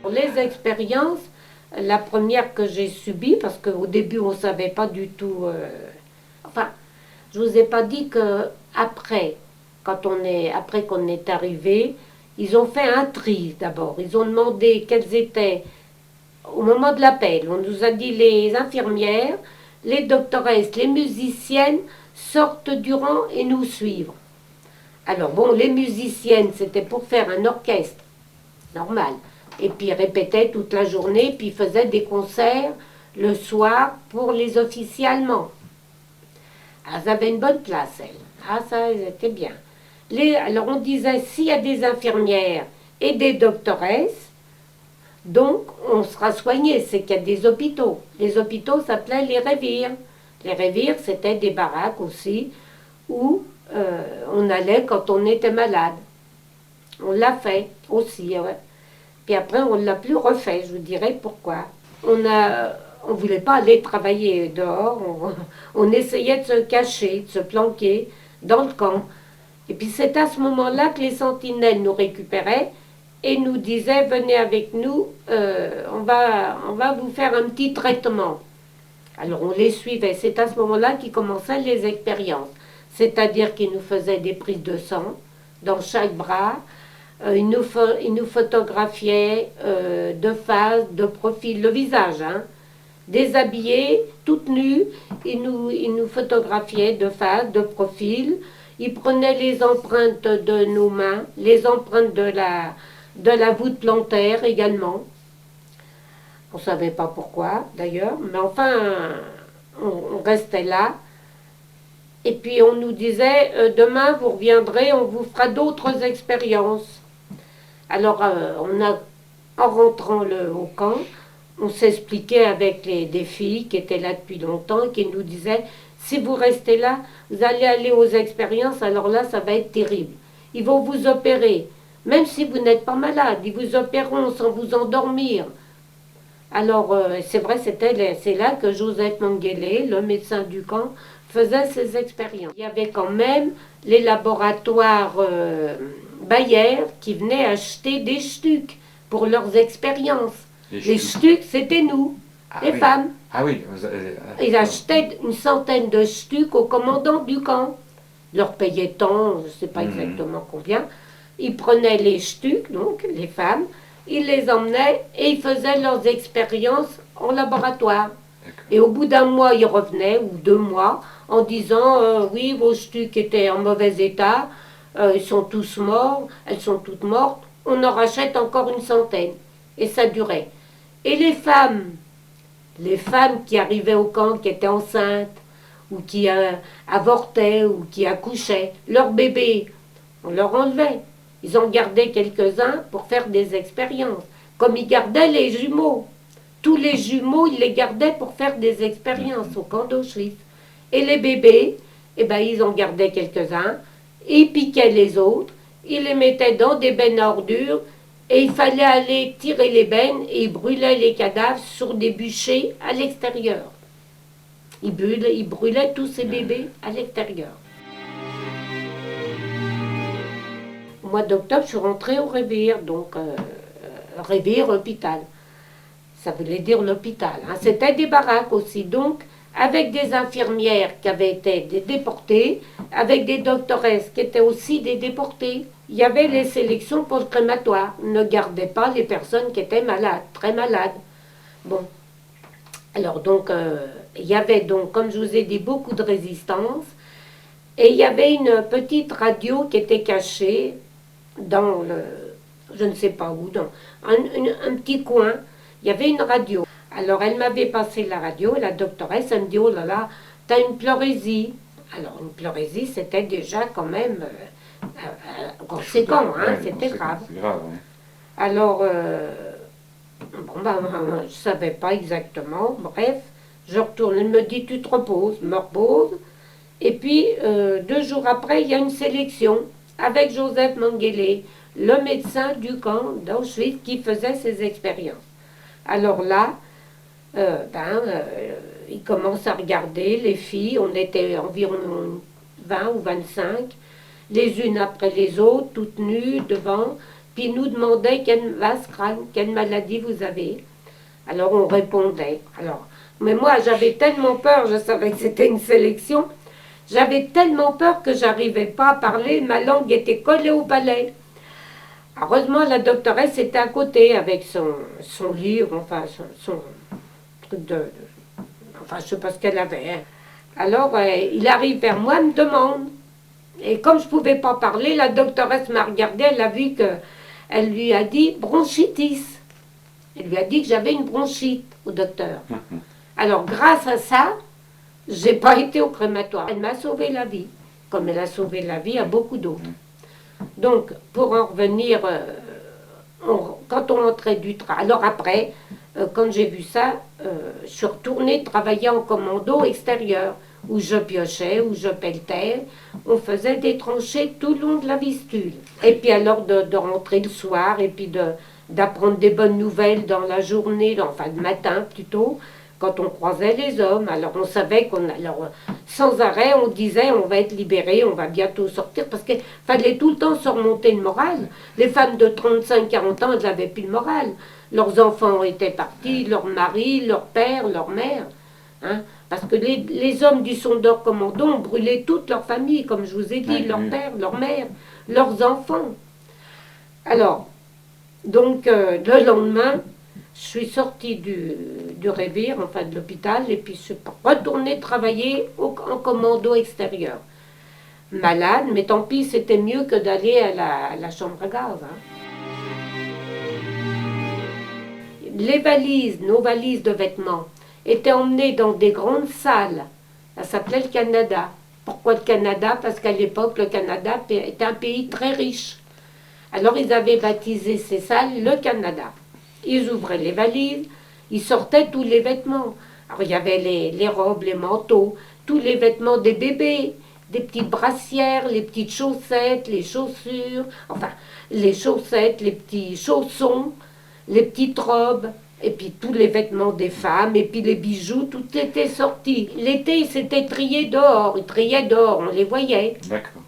Pour les expériences, la première que j'ai subie, parce qu'au début on ne savait pas du tout. Enfin, je vous ai pas dit que après, après qu'on est arrivé, ils ont fait un tri d'abord. Ils ont demandé quels étaient au moment de l'appel. On nous a dit les infirmières, les doctoresses, les musiciennes sortent du rang et nous suivent. Alors bon, les musiciennes, c'était pour faire un orchestre, normal. Et puis ils répétaient toute la journée, puis ils faisaient des concerts le soir pour les officiers allemands. Ah, elles avaient une bonne place, elles. Ah, ça, elles étaient bien. Alors on disait, s'il y a des infirmières et des doctoresses, donc on sera soigné, c'est qu'il y a des hôpitaux. Les hôpitaux s'appelaient les révires. Les révires, c'était des baraques aussi, où on allait quand on était malade. On l'a fait aussi, ouais. Puis après, on ne l'a plus refait, je vous dirai pourquoi. On ne voulait pas aller travailler dehors, on essayait de se cacher, de se planquer dans le camp. Et puis c'est à ce moment-là que les sentinelles nous récupéraient et nous disaient, venez avec nous, on va vous faire un petit traitement. Alors on les suivait, c'est à ce moment-là qu'ils commençaient les expériences. C'est-à-dire qu'ils nous faisaient des prises de sang dans chaque bras, ils nous photographiaient de face, de profil, le visage, hein, déshabillés, toutes nues, ils nous photographiaient de face, de profil, ils prenaient les empreintes de nos mains, les empreintes de la voûte plantaire également. On ne savait pas pourquoi d'ailleurs, mais enfin, on restait là. Et puis on nous disait, demain vous reviendrez, on vous fera d'autres expériences. Alors, en rentrant au camp, on s'expliquait avec des filles qui étaient là depuis longtemps, qui nous disaient, si vous restez là, vous allez aller aux expériences, alors là, ça va être terrible. Ils vont vous opérer, même si vous n'êtes pas malade, ils vous opéreront sans vous endormir. Alors, c'est vrai, c'est là que Joseph Mengele, le médecin du camp, faisait ses expériences. Il y avait quand même les laboratoires Bayer qui venaient acheter des stucs pour leurs expériences. Les stucs, c'était nous, les femmes. Ah oui. Ils achetaient une centaine de stucs au commandant du camp. Ils leur payaient tant, je ne sais pas exactement combien. Ils prenaient les stucs, donc les femmes, ils les emmenaient et ils faisaient leurs expériences en laboratoire. Et au bout d'un mois, ils revenaient, ou 2 mois, en disant oui, vos stucs étaient en mauvais état, ils sont tous morts, elles sont toutes mortes, on en rachète encore une centaine. Et ça durait. Et les femmes qui arrivaient au camp, qui étaient enceintes, ou qui avortaient, ou qui accouchaient, leurs bébés, on leur enlevait. Ils en gardaient quelques-uns pour faire des expériences, comme ils gardaient les jumeaux. Tous les jumeaux, ils les gardaient pour faire des expériences au camp d'Auschwitz. Et les bébés, eh ben, ils en gardaient quelques-uns, ils piquaient les autres, ils les mettaient dans des bennes à ordures, et il fallait aller tirer les bennes, et ils brûlaient les cadavres sur des bûchers à l'extérieur. Ils brûlaient tous ces bébés à l'extérieur. Au mois d'octobre, je suis rentrée au Révire, donc Révire, hôpital. Ça voulait dire l'hôpital. Hein. C'était des baraques aussi, donc avec des infirmières qui avaient été des déportées, avec des doctoresses qui étaient aussi des déportées. Il y avait les sélections pour le crématoire. On ne gardait pas les personnes qui étaient malades, très malades. Bon. Alors donc, il y avait donc, comme je vous ai dit, beaucoup de résistance. Et il y avait une petite radio qui était cachée dans le je ne sais pas où, dans un petit coin, il y avait une radio. Alors elle m'avait passé la radio, et la doctoresse, elle me dit, oh là là, t'as une pleurésie. Alors une pleurésie, c'était déjà quand même conséquent, hein, c'était grave. C'est grave, ouais. Alors, bon, ben, je ne savais pas exactement, bref, je retourne, elle me dit, tu te reposes, je me repose. Et puis, 2 jours après, il y a une sélection avec Joseph Mengele, le médecin du camp d'Auschwitz qui faisait ses expériences. Alors là, il commence à regarder les filles, on était environ 20 ou 25, les unes après les autres, toutes nues devant, puis ils nous demandaient quelle maladie vous avez. Alors on répondait. Alors, mais moi j'avais tellement peur, je savais que c'était une sélection, j'avais tellement peur que j'arrivais pas à parler, ma langue était collée au palais. Heureusement, la doctoresse était à côté avec son livre, enfin son truc enfin je sais pas ce qu'elle avait. Hein. Alors il arrive vers moi, me demande. Et comme je ne pouvais pas parler, la doctoresse m'a regardé, elle a vu que elle lui a dit bronchitis. Elle lui a dit que j'avais une bronchite au docteur. Alors grâce à ça, j'ai pas été au crématoire. Elle m'a sauvé la vie, comme elle a sauvé la vie à beaucoup d'autres. Donc, pour en revenir, quand on rentrait du train, alors après, quand j'ai vu ça, je suis retournée travailler en commando extérieur, où je piochais, où je pelletais. On faisait des tranchées tout le long de la Vistule. Et puis alors de rentrer le soir, et puis d'apprendre des bonnes nouvelles dans la journée, enfin le matin plutôt, quand on croisait les hommes. Alors on savait alors sans arrêt, on disait on va être libérés, on va bientôt sortir, parce qu'il fallait tout le temps se remonter le moral. Les femmes de 35-40 ans, elles n'avaient plus le moral. Leurs enfants étaient partis, leur mari, leur père, leur mère. Hein, parce que les hommes du Sondor Commando ont brûlé toute leur famille, comme je vous ai dit, leur père, leur mère, leurs enfants. Alors, donc le lendemain, je suis sortie du Révire, enfin de l'hôpital, et puis je suis retournée travailler en commando extérieur. Malade, mais tant pis, c'était mieux que d'aller à la chambre à gaz. Hein. Les valises, nos valises de vêtements, étaient emmenées dans des grandes salles. Ça s'appelait le Canada. Pourquoi le Canada? Parce qu'à l'époque, le Canada était un pays très riche. Alors ils avaient baptisé ces salles le Canada. Ils ouvraient les valises, ils sortaient tous les vêtements. Alors il y avait les robes, les manteaux, tous les vêtements des bébés, des petites brassières, les petites chaussettes, les chaussures, enfin les chaussettes, les petits chaussons, les petites robes, et puis tous les vêtements des femmes, et puis les bijoux, tout était sorti. L'été, ils s'étaient triés dehors, ils triaient dehors, on les voyait. D'accord.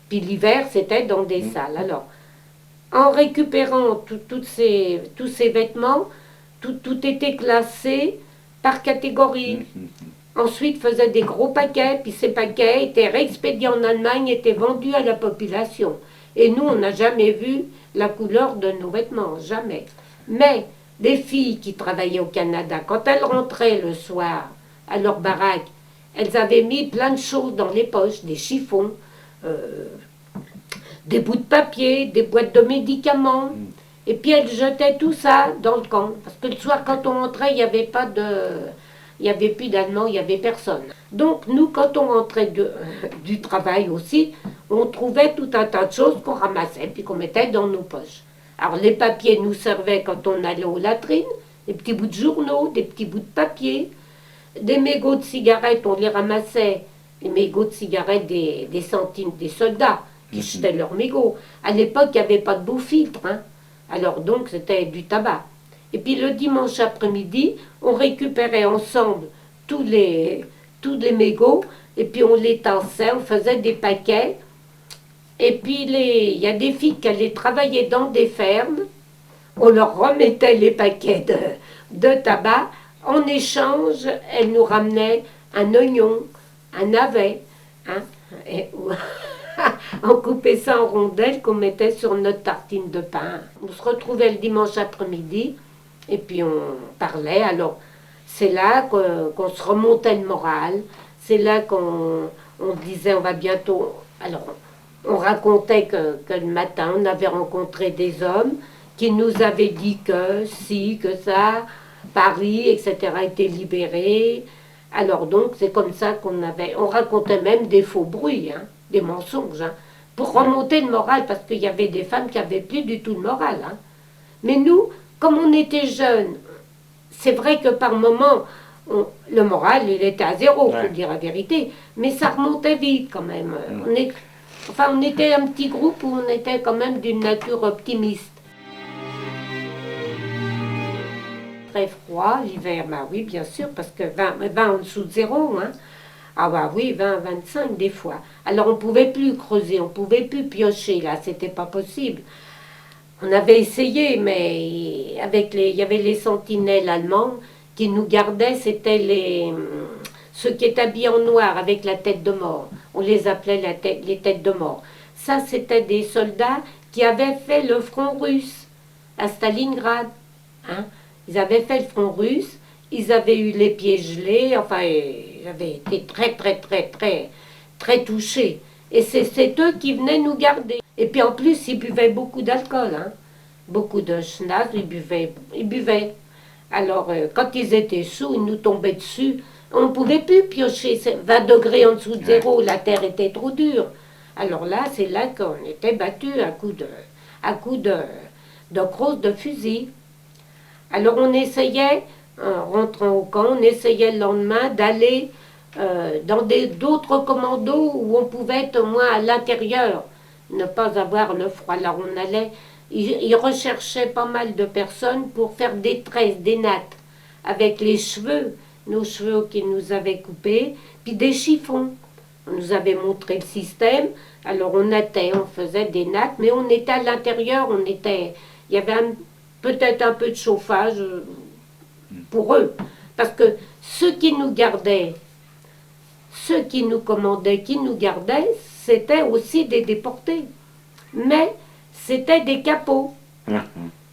Puis l'hiver, c'était dans des salles. Alors, en récupérant tous ces vêtements, tout était classé par catégorie. Ensuite, faisait des gros paquets, puis ces paquets étaient réexpédiés en Allemagne, étaient vendus à la population. Et nous, on n'a jamais vu la couleur de nos vêtements, jamais. Mais les filles qui travaillaient au Canada, quand elles rentraient le soir à leur baraque, elles avaient mis plein de choses dans les poches, des chiffons, des bouts de papier, des boîtes de médicaments. Et puis elles jetaient tout ça dans le camp. Parce que le soir, quand on rentrait, il n'y avait pas de... Il n'y avait plus d'Allemands, il n'y avait personne. Donc nous, quand on rentrait du travail aussi, on trouvait tout un tas de choses qu'on ramassait puis qu'on mettait dans nos poches. Alors les papiers nous servaient quand on allait aux latrines, des petits bouts de journaux, des petits bouts de papier, des mégots de cigarettes, on les ramassait, les mégots de cigarettes des cantines des soldats qui jetaient leurs mégots. À l'époque, il n'y avait pas de beau filtre, hein. Alors donc c'était du tabac. Et puis le dimanche après-midi, on récupérait ensemble tous les mégots, et puis on les tassait, on faisait des paquets. Et puis il y a des filles qui allaient travailler dans des fermes, on leur remettait les paquets de tabac, en échange, elles nous ramenaient un oignon, un navet, hein, on coupait ça en rondelles qu'on mettait sur notre tartine de pain. On se retrouvait le dimanche après-midi, et puis on parlait. Alors, c'est là qu'on se remontait le moral. C'est là qu'on disait on va bientôt... Alors, On racontait que le matin, on avait rencontré des hommes qui nous avaient dit que si, que ça, Paris, etc., était libéré. Alors donc, c'est comme ça on racontait même des faux bruits, hein, des mensonges, hein, pour remonter le moral, parce qu'il y avait des femmes qui n'avaient plus du tout le moral. Hein. Mais nous, comme on était jeunes, c'est vrai que par moments, le moral, il était à zéro, il faut dire la vérité, mais ça remontait vite quand même. On était un petit groupe où on était quand même d'une nature optimiste. Très froid, l'hiver, bah oui, bien sûr, parce que 20 en dessous de zéro, hein. Ah bah oui, 20, 25 des fois. Alors on pouvait plus creuser, on pouvait plus piocher, là, c'était pas possible. On avait essayé, mais il y avait les sentinelles allemandes qui nous gardaient, c'était ceux qui étaient habillés en noir avec la tête de mort. On les appelait les têtes de mort. Ça, c'était des soldats qui avaient fait le front russe à Stalingrad. Hein. Ils avaient fait le front russe, ils avaient eu les pieds gelés, enfin, ils avaient été très, très, très, très, très touchés. Et c'est eux qui venaient nous garder. Et puis en plus, ils buvaient beaucoup d'alcool, hein. Beaucoup de schnaz, ils buvaient. Ils buvaient. Alors, quand ils étaient sous, ils nous tombaient dessus. On ne pouvait plus piocher. 20 degrés en dessous de zéro, la terre était trop dure. Alors là, c'est là qu'on était battus à coups de crosse de fusil. Alors on essayait, en rentrant au camp, on essayait le lendemain d'aller dans d'autres commandos où on pouvait être au moins à l'intérieur, ne pas avoir le froid. Alors on allait, ils recherchaient pas mal de personnes pour faire des tresses, des nattes, avec les cheveux, nos cheveux qu'ils nous avaient coupés, puis des chiffons. On nous avait montré le système, alors on nattait, on faisait des nattes, mais on était à l'intérieur, il y avait peut-être un peu de chauffage pour eux. Parce que ceux qui nous gardaient, ceux qui nous commandaient, qui nous gardaient, c'était aussi des déportés. Mais c'était des capots.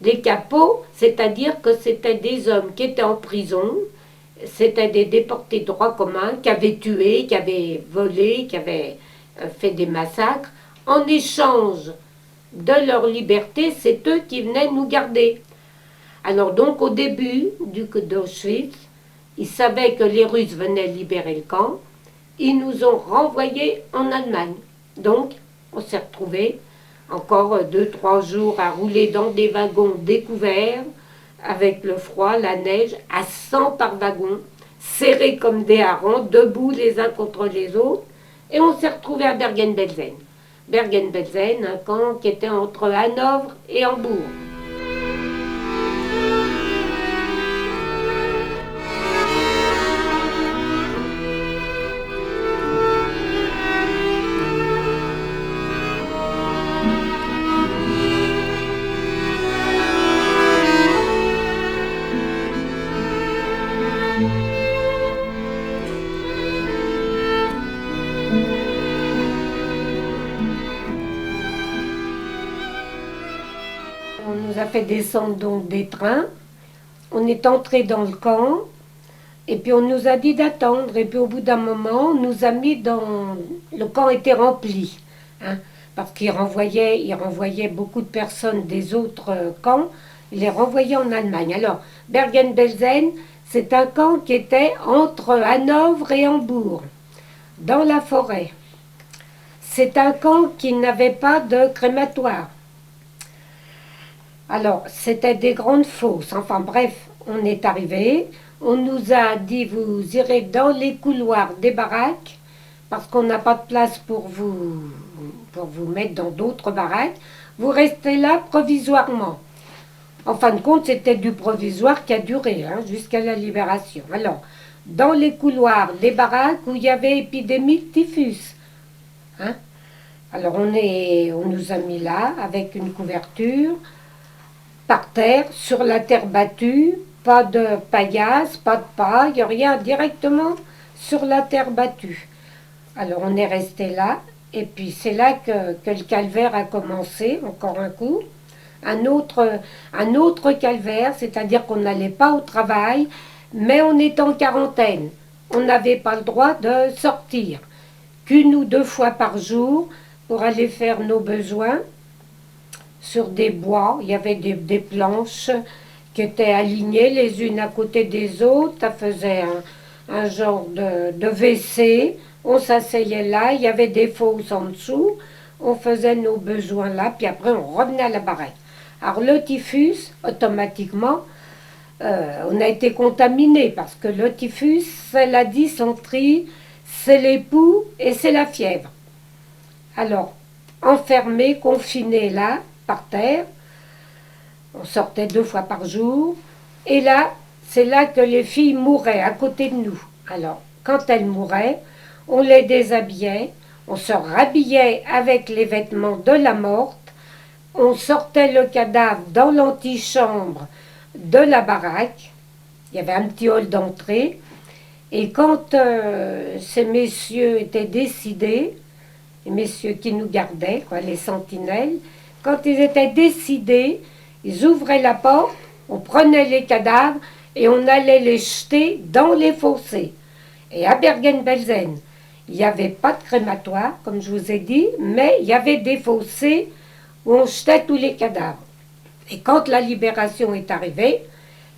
Des capots, c'est-à-dire que c'était des hommes qui étaient en prison, c'était des déportés de droit commun, qui avaient tué, qui avaient volé, qui avaient fait des massacres. En échange de leur liberté, c'est eux qui venaient nous garder. Alors donc au début d'Auschwitz, ils savaient que les Russes venaient libérer le camp, ils nous ont renvoyés en Allemagne. Donc on s'est retrouvés encore 2-3 jours à rouler dans des wagons découverts, avec le froid, la neige, à 100 par wagon, serrés comme des harengs, debout les uns contre les autres, et on s'est retrouvés à Bergen-Belsen. Bergen-Belsen, un camp qui était entre Hanovre et Hambourg. On nous a fait descendre donc des trains. On est entré dans le camp. Et puis on nous a dit d'attendre. Et puis au bout d'un moment, on nous a mis dans... Le camp était rempli. Hein, parce qu'ils renvoyaient beaucoup de personnes des autres camps. Ils les renvoyaient en Allemagne. Alors, Bergen-Belsen, c'est un camp qui était entre Hanovre et Hambourg, dans la forêt. C'est un camp qui n'avait pas de crématoire. Alors, c'était des grandes fosses. Enfin bref, on est arrivé. On nous a dit, vous irez dans les couloirs des baraques, parce qu'on n'a pas de place pour vous mettre dans d'autres baraques. Vous restez là provisoirement. En fin de compte, c'était du provisoire qui a duré hein, jusqu'à la libération. Alors, dans les couloirs des baraques où il y avait épidémie de typhus. Hein. Alors, on nous a mis là, avec une couverture, par terre, sur la terre battue, pas de paillasse, pas de paille, rien, directement sur la terre battue. Alors on est resté là, et puis c'est là que le calvaire a commencé, encore un coup. Un autre calvaire, c'est-à-dire qu'on n'allait pas au travail, mais on était en quarantaine. On n'avait pas le droit de sortir, qu'une ou deux fois par jour, pour aller faire nos besoins sur des bois. Il y avait des planches qui étaient alignées les unes à côté des autres. Ça faisait un genre de WC. On s'asseyait là, il y avait des fosses en dessous. On faisait nos besoins là, puis après on revenait à la baraque. Alors le typhus, automatiquement, on a été contaminé parce que le typhus, c'est la dysenterie, c'est les poux et c'est la fièvre. Alors, enfermé, confiné là, par terre, on sortait 2 fois par jour, et là, c'est là que les filles mouraient à côté de nous. Alors, quand elles mouraient, on les déshabillait, on se rhabillait avec les vêtements de la morte, on sortait le cadavre dans l'antichambre de la baraque, il y avait un petit hall d'entrée, et quand ces messieurs étaient décidés, les messieurs qui nous gardaient, quoi, les sentinelles, quand ils étaient décidés, ils ouvraient la porte, on prenait les cadavres et on allait les jeter dans les fossés. Et à Bergen-Belsen, il n'y avait pas de crématoire, comme je vous ai dit, mais il y avait des fossés où on jetait tous les cadavres. Et quand la libération est arrivée,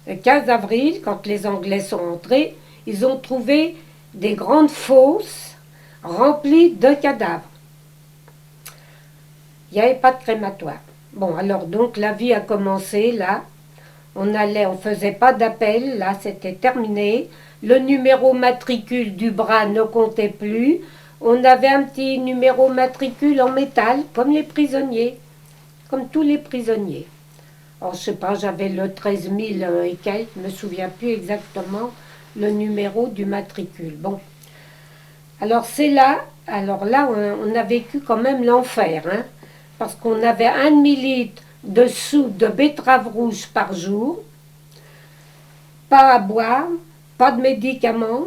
le 15 avril, quand les Anglais sont entrés, ils ont trouvé des grandes fosses remplies de cadavres. Il n'y avait pas de crématoire. Bon, alors donc la vie a commencé là. On faisait pas d'appel, là c'était terminé. Le numéro matricule du bras ne comptait plus. On avait un petit numéro matricule en métal, comme les prisonniers, comme tous les prisonniers. Alors je sais pas, j'avais le 13 000 et quelques, je me souviens plus exactement le numéro du matricule. Bon, alors c'est là, alors là on a vécu quand même l'enfer, hein, parce qu'on avait 1 demi-litre de soupe de betterave rouge par jour, pas à boire, pas de médicaments.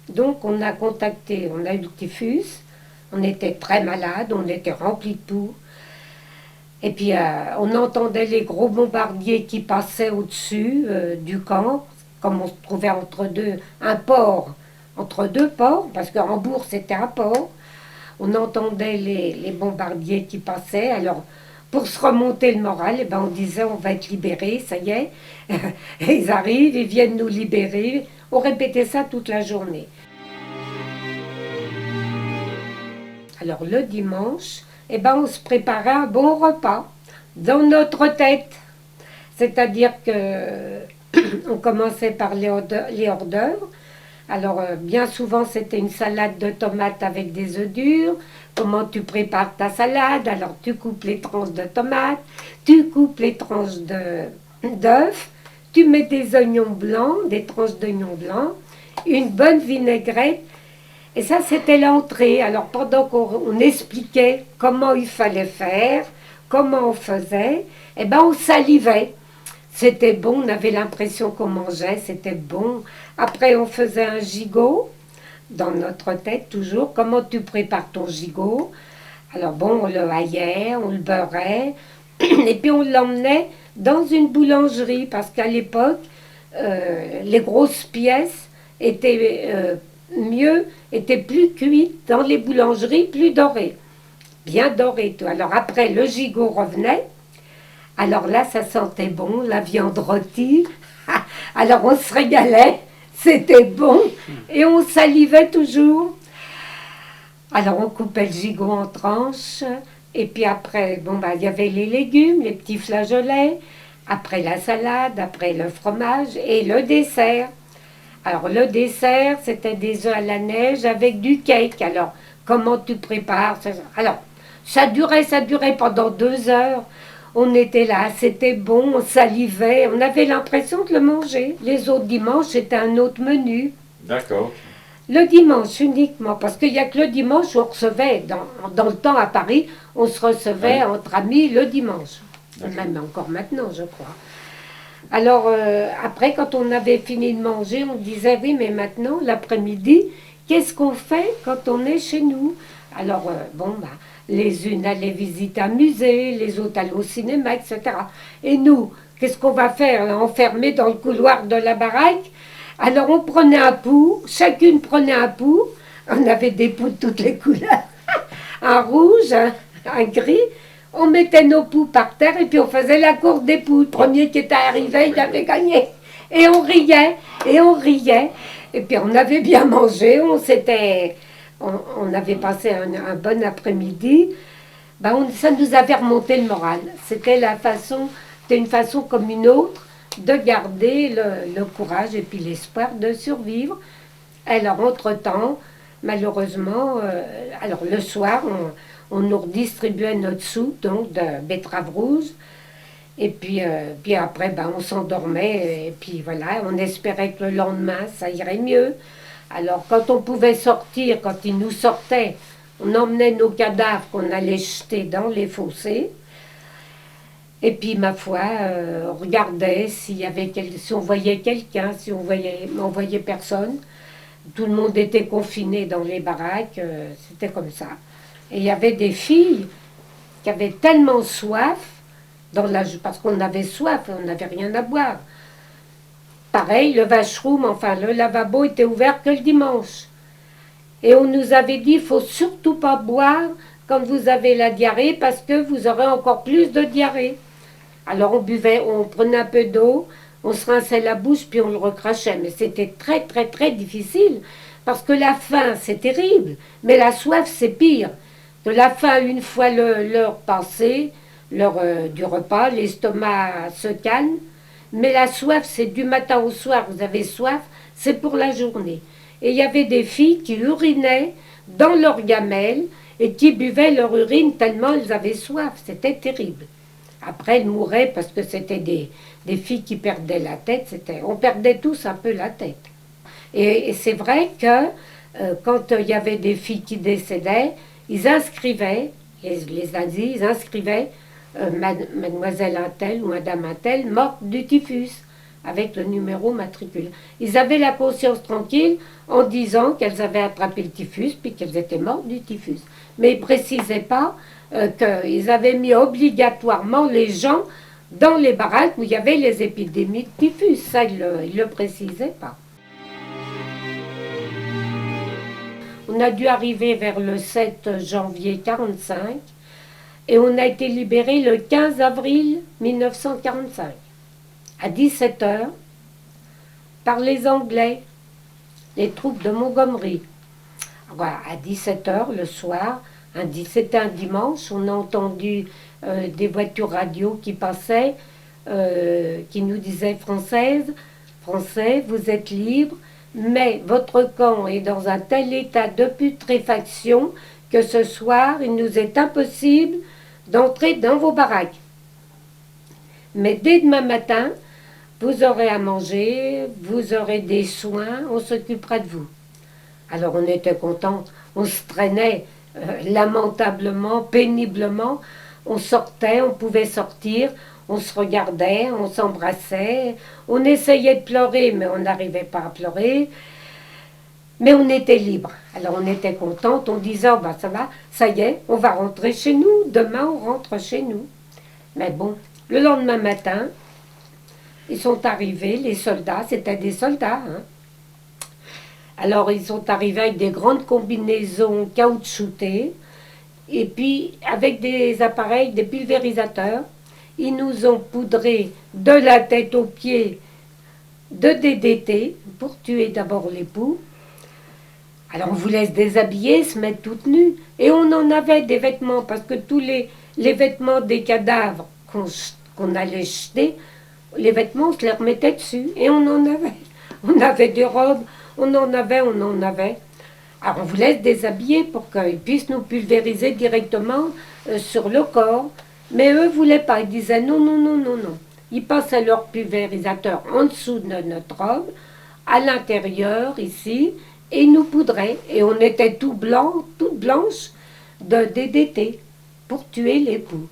Donc on a eu le typhus, on était très malade, on était rempli de poux. Et puis on entendait les gros bombardiers qui passaient au-dessus du camp, comme on se trouvait entre deux ports, parce que Hambourg c'était un port. On entendait les bombardiers qui passaient. Alors, pour se remonter le moral, eh ben, on disait on va être libérés, ça y est. Ils arrivent, ils viennent nous libérer. On répétait ça toute la journée. Alors, le dimanche, eh ben, on se préparait un bon repas dans notre tête. C'est-à-dire que on commençait par les hors d'œuvre. Alors, bien souvent, c'était une salade de tomates avec des œufs durs. Comment tu prépares ta salade? Alors, tu coupes les tranches de tomates, tu coupes les tranches d'œufs, tu mets des oignons blancs, des tranches d'oignons blancs, une bonne vinaigrette. Et ça, c'était l'entrée. Alors, pendant qu'on expliquait comment il fallait faire, comment on faisait, eh ben, on salivait. C'était bon, on avait l'impression qu'on mangeait, c'était bon. Après, on faisait un gigot, dans notre tête toujours. Comment tu prépares ton gigot? Alors bon, on le haillait, on le beurrait, et puis on l'emmenait dans une boulangerie, parce qu'à l'époque, les grosses pièces étaient plus cuites dans les boulangeries, plus dorées. Bien dorées, tout. Alors après, le gigot revenait. Alors là, ça sentait bon, la viande rôtie. Alors on se régalait, c'était bon, et on salivait toujours. Alors on coupait le gigot en tranches, et puis après, bon, bah, il y avait les légumes, les petits flageolets, après la salade, après le fromage, et le dessert. Alors le dessert, c'était des œufs à la neige avec du cake. Alors, comment tu prépares ça? Alors, ça durait pendant 2 heures. On était là, c'était bon, on salivait, on avait l'impression de le manger. Les autres dimanches, c'était un autre menu. D'accord. Le dimanche uniquement, parce qu'il n'y a que le dimanche où on recevait, dans le temps à Paris, on se recevait Oui. entre amis le dimanche. D'accord. Même encore maintenant, je crois. Alors, après, quand on avait fini de manger, on disait, oui, mais maintenant, l'après-midi, qu'est-ce qu'on fait quand on est chez nous? Alors, bon, bah, les unes allaient visiter un musée, les autres allaient au cinéma, etc. Et nous, qu'est-ce qu'on va faire? Enfermés dans le couloir de la baraque? Alors, on prenait un pouls, chacune prenait un pouls. On avait des poux de toutes les couleurs. un rouge, un gris. On mettait nos poux par terre et puis on faisait la course des poux. Le premier qui était arrivé, il avait gagné. Et on riait, et on riait. Et puis on avait bien mangé, on avait passé un bon après-midi. Ben ça nous avait remonté le moral. C'était une façon comme une autre de garder le courage et puis l'espoir de survivre. Alors entre-temps, malheureusement, alors le soir, on nous redistribuait notre soupe, donc de betterave rouge. Et puis après, ben, on s'endormait. Et puis voilà, on espérait que le lendemain, ça irait mieux. Alors quand on pouvait sortir, quand ils nous sortaient, on emmenait nos cadavres qu'on allait jeter dans les fossés. Et puis, ma foi, on regardait si on voyait quelqu'un, si on voyait personne. Tout le monde était confiné dans les baraques, c'était comme ça. Et il y avait des filles qui avaient tellement soif, parce qu'on avait soif, on n'avait rien à boire. Pareil, le washroom, enfin le lavabo était ouvert que le dimanche. Et on nous avait dit, il ne faut surtout pas boire quand vous avez la diarrhée parce que vous aurez encore plus de diarrhée. Alors on prenait un peu d'eau, on se rinçait la bouche puis on le recrachait. Mais c'était très très très difficile parce que la faim c'est terrible, mais la soif c'est pire. De la faim, une fois l'heure passée, l'heure du repas, l'estomac se calme. Mais la soif c'est du matin au soir, vous avez soif, c'est pour la journée. Et il y avait des filles qui urinaient dans leur gamelle et qui buvaient leur urine tellement elles avaient soif. C'était terrible. Après, elles mouraient parce que c'était des filles qui perdaient la tête. On perdait tous un peu la tête. Et c'est vrai que quand il y avait des filles qui décédaient, ils inscrivaient, les nazis, ils inscrivaient mademoiselle Untel ou madame Untel morte du typhus avec le numéro matricule. Ils avaient la conscience tranquille en disant qu'elles avaient attrapé le typhus puis qu'elles étaient mortes du typhus. Mais ils ne précisaient pas qu'ils avaient mis obligatoirement les gens dans les baraques où il y avait les épidémies de typhus. Ça, ils ne le précisaient pas. On a dû arriver vers le 7 janvier 1945 et on a été libéré le 15 avril 1945 à 17h par les Anglais, les troupes de Montgomery. Voilà, à 17h le soir, c'était un dimanche, on a entendu des voitures radio qui passaient, qui nous disaient Français, vous êtes libres, mais votre camp est dans un tel état de putréfaction que ce soir, il nous est impossible d'entrer dans vos baraques. Mais dès demain matin, vous aurez à manger, vous aurez des soins, on s'occupera de vous. Alors on était contents, on se traînait lamentablement, péniblement, on sortait, on pouvait sortir, on se regardait, on s'embrassait, on essayait de pleurer, mais on n'arrivait pas à pleurer, mais on était libre. Alors on était contente, on disait, oh ben ça va, ça y est, on va rentrer chez nous, demain on rentre chez nous. Mais bon, le lendemain matin, ils sont arrivés, les soldats, c'était des soldats, hein. Alors ils sont arrivés avec des grandes combinaisons caoutchoutées et puis avec des appareils, des pulvérisateurs. Ils nous ont poudré de la tête aux pieds de DDT pour tuer d'abord les poux. Alors on vous laisse déshabiller, se mettre toutes nues. Et on en avait des vêtements parce que tous les vêtements des cadavres qu'on allait jeter, les vêtements, on se les remettait dessus. Et on en avait. On avait des robes. On en avait. Alors on vous laisse déshabiller pour qu'ils puissent nous pulvériser directement sur le corps. Mais eux ne voulaient pas. Ils disaient non, non, non, non, non. Ils passaient leur pulvérisateur en dessous de notre robe, à l'intérieur, ici, et ils nous poudraient. Et on était tout blanc, toute blanche de DDT pour tuer les poux.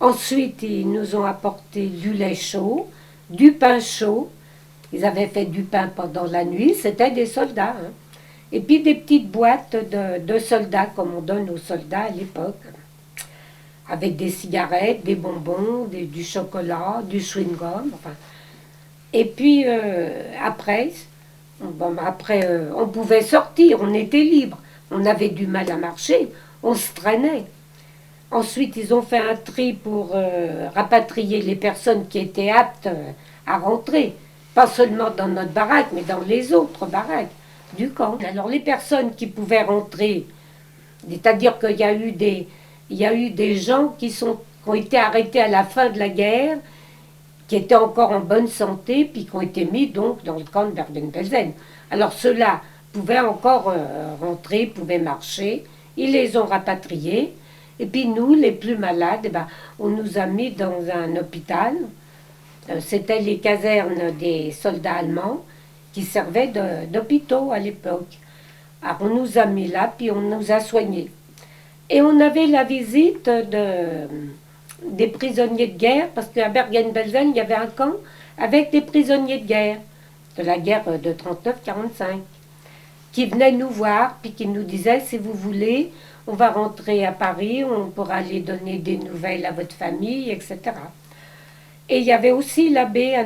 Ensuite, ils nous ont apporté du lait chaud, du pain chaud. Ils avaient fait du pain pendant la nuit, c'était des soldats. Hein. Et puis des petites boîtes de soldats, comme on donne aux soldats à l'époque. Avec des cigarettes, des bonbons, du chocolat, du chewing-gum. Enfin. Et puis après, on pouvait sortir, on était libre. On avait du mal à marcher, on se traînait. Ensuite, ils ont fait un tri pour rapatrier les personnes qui étaient aptes à rentrer. Pas seulement dans notre baraque, mais dans les autres baraques du camp. Alors les personnes qui pouvaient rentrer, c'est-à-dire qu'il y a eu des gens qui ont été arrêtés à la fin de la guerre, qui étaient encore en bonne santé, puis qui ont été mis donc dans le camp de Bergen-Belsen. Alors ceux-là pouvaient encore rentrer, pouvaient marcher. Ils les ont rapatriés. Et puis nous, les plus malades, eh ben, on nous a mis dans un hôpital. C'était les casernes des soldats allemands qui servaient d'hôpitaux à l'époque. Alors on nous a mis là, puis on nous a soignés. Et on avait la visite des prisonniers de guerre, parce qu'à Bergen-Belsen, il y avait un camp avec des prisonniers de guerre, de la guerre de 39-45, qui venaient nous voir, puis qui nous disaient, si vous voulez, on va rentrer à Paris, on pourra aller donner des nouvelles à votre famille, etc. Et il y avait aussi l'abbé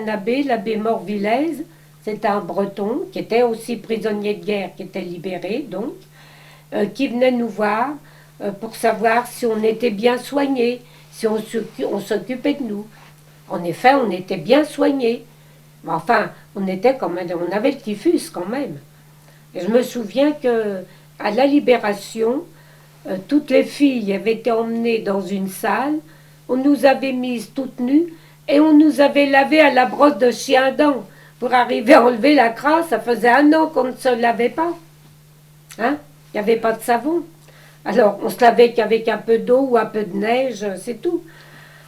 Morvillez, c'était un breton, qui était aussi prisonnier de guerre, qui était libéré, donc, qui venait nous voir pour savoir si on était bien soignés, si on s'occupait de nous. En effet, on était bien soignés. Mais enfin, on avait le typhus quand même. Et je me souviens que à la libération, toutes les filles avaient été emmenées dans une salle, on nous avait mises toutes nues et on nous avait lavées à la brosse de chien dent pour arriver à enlever la crasse. Ça faisait 1 an qu'on ne se lavait pas. Hein? Il n'y avait pas de savon. Alors, on se lavait qu'avec un peu d'eau ou un peu de neige, c'est tout.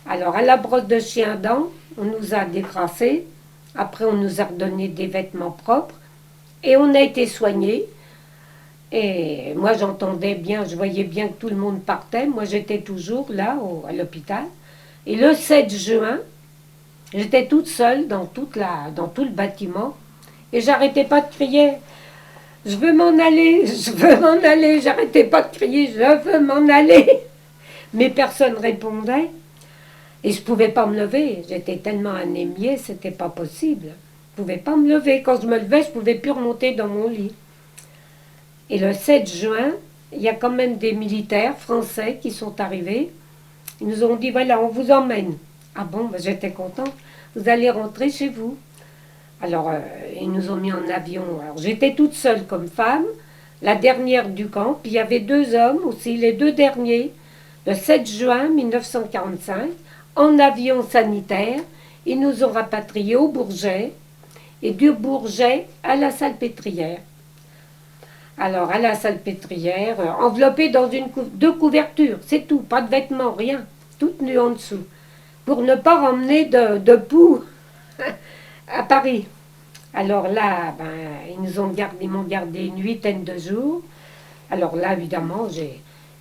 Alors, à la brosse de chien dent, on nous a décrassés. Après, on nous a redonné des vêtements propres. Et on a été soignés. Et moi, j'entendais bien, je voyais bien que tout le monde partait. Moi, j'étais toujours là, à l'hôpital. Et le 7 juin, j'étais toute seule dans tout le bâtiment. Et j'arrêtais pas de crier. Je veux m'en aller, je veux m'en aller. J'arrêtais pas de crier, je veux m'en aller. Mais personne répondait. Et je pouvais pas me lever. J'étais tellement anémiée, c'était pas possible. Je pouvais pas me lever. Quand je me levais, je pouvais plus remonter dans mon lit. Et le 7 juin, il y a quand même des militaires français qui sont arrivés. Ils nous ont dit, voilà, on vous emmène. Ah bon, ben, j'étais contente. Vous allez rentrer chez vous. Alors, ils nous ont mis en avion. Alors, j'étais toute seule comme femme, la dernière du camp. Puis il y avait 2 hommes aussi, les 2 derniers, le 7 juin 1945, en avion sanitaire. Ils nous ont rapatriés au Bourget et du Bourget à la Salpêtrière. Alors, à la Salpêtrière, enveloppée dans 2 couvertures, c'est tout, pas de vêtements, rien, toutes nues en dessous, pour ne pas ramener de poux à Paris. Alors là, ben, ils m'ont gardé une 8aine de jours. Alors là, évidemment,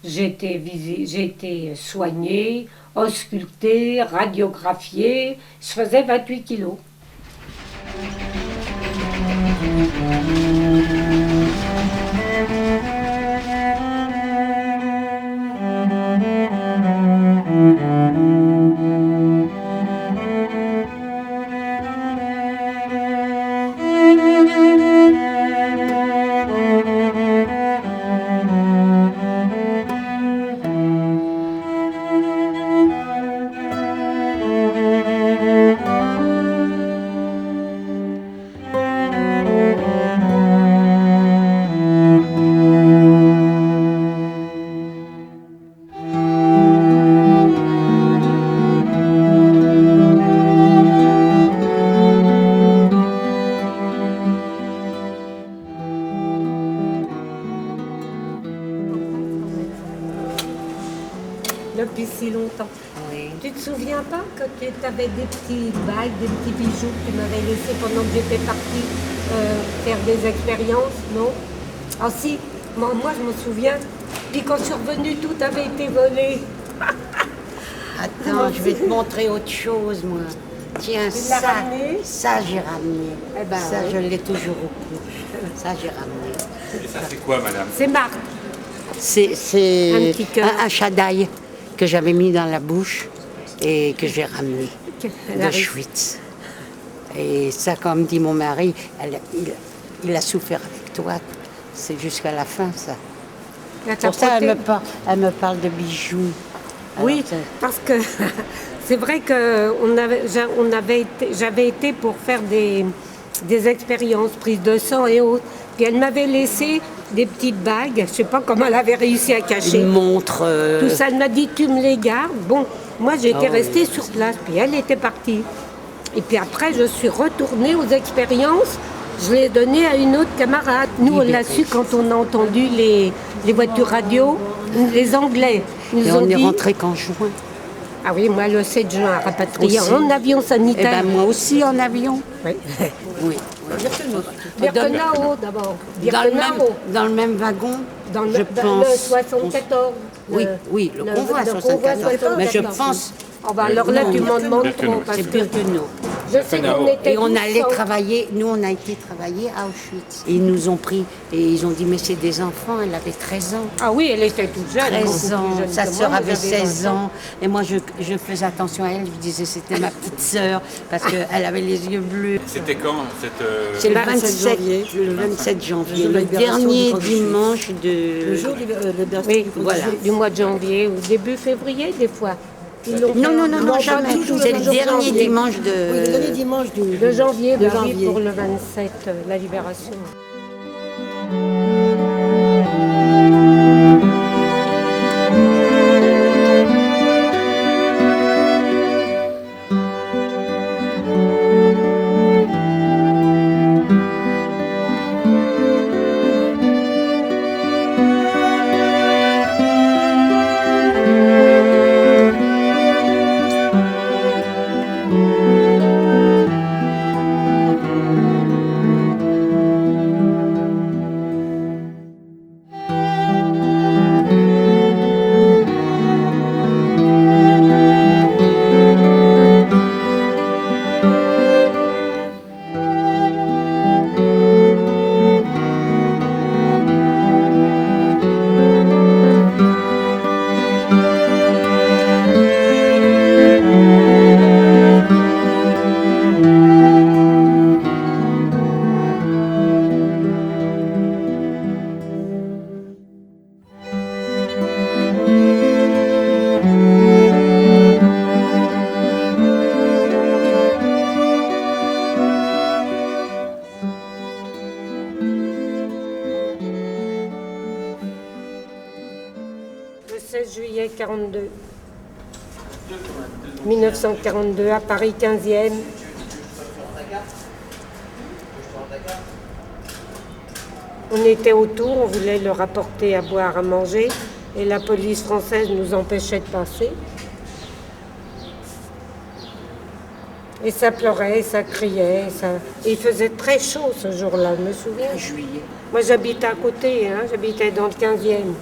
j'ai été soignée, auscultée, radiographiée. Je faisais 28 kilos. Depuis si longtemps. Oui. Tu te souviens pas que tu avais des petits bagues, des petits bijoux que tu m'avais laissés pendant que j'étais partie faire des expériences, non? Ah si, moi je me souviens. Puis quand je suis revenue, tout avait été volé. Attends, je vais te montrer autre chose, moi. Tiens, Tu l'as ramené? ça j'ai ramené. Eh ben, ça, oui. je l'ai toujours au cou. Ça, j'ai ramené. Et ça, c'est quoi, madame? C'est Marthe. C'est Un petit cœur. un chadaï que j'avais mis dans la bouche et que j'ai ramené Elle arrive. d'Auschwitz. Et ça, comme dit mon mari, il a souffert avec toi. C'est jusqu'à la fin, ça. Elle a Pour ça, tapoté. elle me parle de bijoux. Oui, Alors, parce que c'est vrai que j'avais été pour faire des expériences, prise de sang et autres. Puis elle m'avait laissé des petites bagues, je ne sais pas comment elle avait réussi à cacher. une montre. Tout ça, elle m'a dit tu me les gardes. Bon, moi j'étais Ah oui. restée sur place, puis elle était partie. Et puis après, je suis retournée aux expériences. Je l'ai donné à une autre camarade. Nous, on l'a su quand on a entendu les voitures radio, les Anglais. Ils Et nous ont on est dit, rentré qu'en juin. ah oui, moi le 7 juin, rapatrié Aussi. en avion Et sanitaire. ben moi aussi en avion. Oui. Oui. Birkenau d'abord. Dans le, Birkenau. dans le même wagon, Dans le, je dans pense. le 74. Oui, oui, le convoi le 74. Mais je 74. pense, Oh bah alors là, Non, tu m'en demandes Birkenau, trop. Parce c'est que Birkenau. je sais qu'on était Et on tous allait sans- travailler, nous on a été travailler à Auschwitz. Et ils nous ont pris, et ils ont dit, mais c'est des enfants, elle avait 13 ans. Ah oui, elle était toute jeune. 13 beaucoup ans, plus jeune sa que moi, sœur mais avait j'avais 16 20 ans. Et moi, je faisais attention à elle, je disais c'était ma petite sœur, parce qu'elle avait les yeux bleus. C'était quand cette. C'est le 27 27 janvier. le 27 janvier, Le jour de le libération dernier du camp d'Auschwitz. dimanche Le de... jour de libération Oui, du camp voilà. d'Auschwitz. du mois de janvier ou début février, des fois. Ils l'ont fait Non, non, en- non, non, pas jamais. toujours C'est le le jour dernier janvier. dimanche Oui, le dernier de... dimanche de janvier, de bah oui, janvier. pour le 27, la libération. Le 16 juillet 42. 1942, à Paris 15e. On était autour, on voulait leur apporter à boire, à manger, et la police française nous empêchait de passer. Et ça pleurait, ça criait, et il faisait très chaud ce jour-là, je me souviens. Juillet. Moi j'habitais à côté, hein, j'habitais dans le 15e.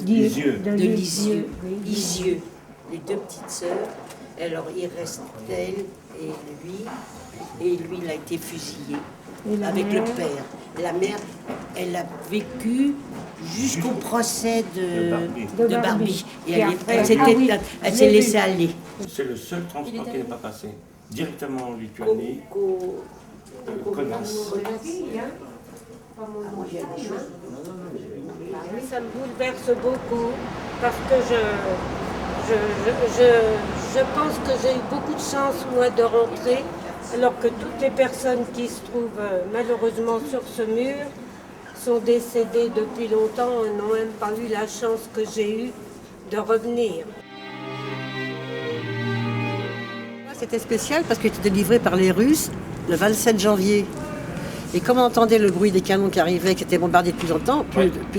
de Lisieux. Lisieux, les deux petites sœurs. Alors il reste elle et lui il a été fusillé avec le père. La mère, elle a vécu jusqu'au procès de Barbie. Et elle s'est laissée aller. C'est le seul transport qui n'est pas passé. Directement en Lituanie, Kaunas. Ça me bouleverse beaucoup parce que je pense que j'ai eu beaucoup de chance, moi, de rentrer, alors que toutes les personnes qui se trouvent malheureusement sur ce mur sont décédées depuis longtemps et n'ont même pas eu la chance que j'ai eue de revenir. C'était spécial parce qu'il était livré par les Russes le 27 janvier. Et comme on entendait le bruit des canons qui arrivaient, qui étaient bombardés de plus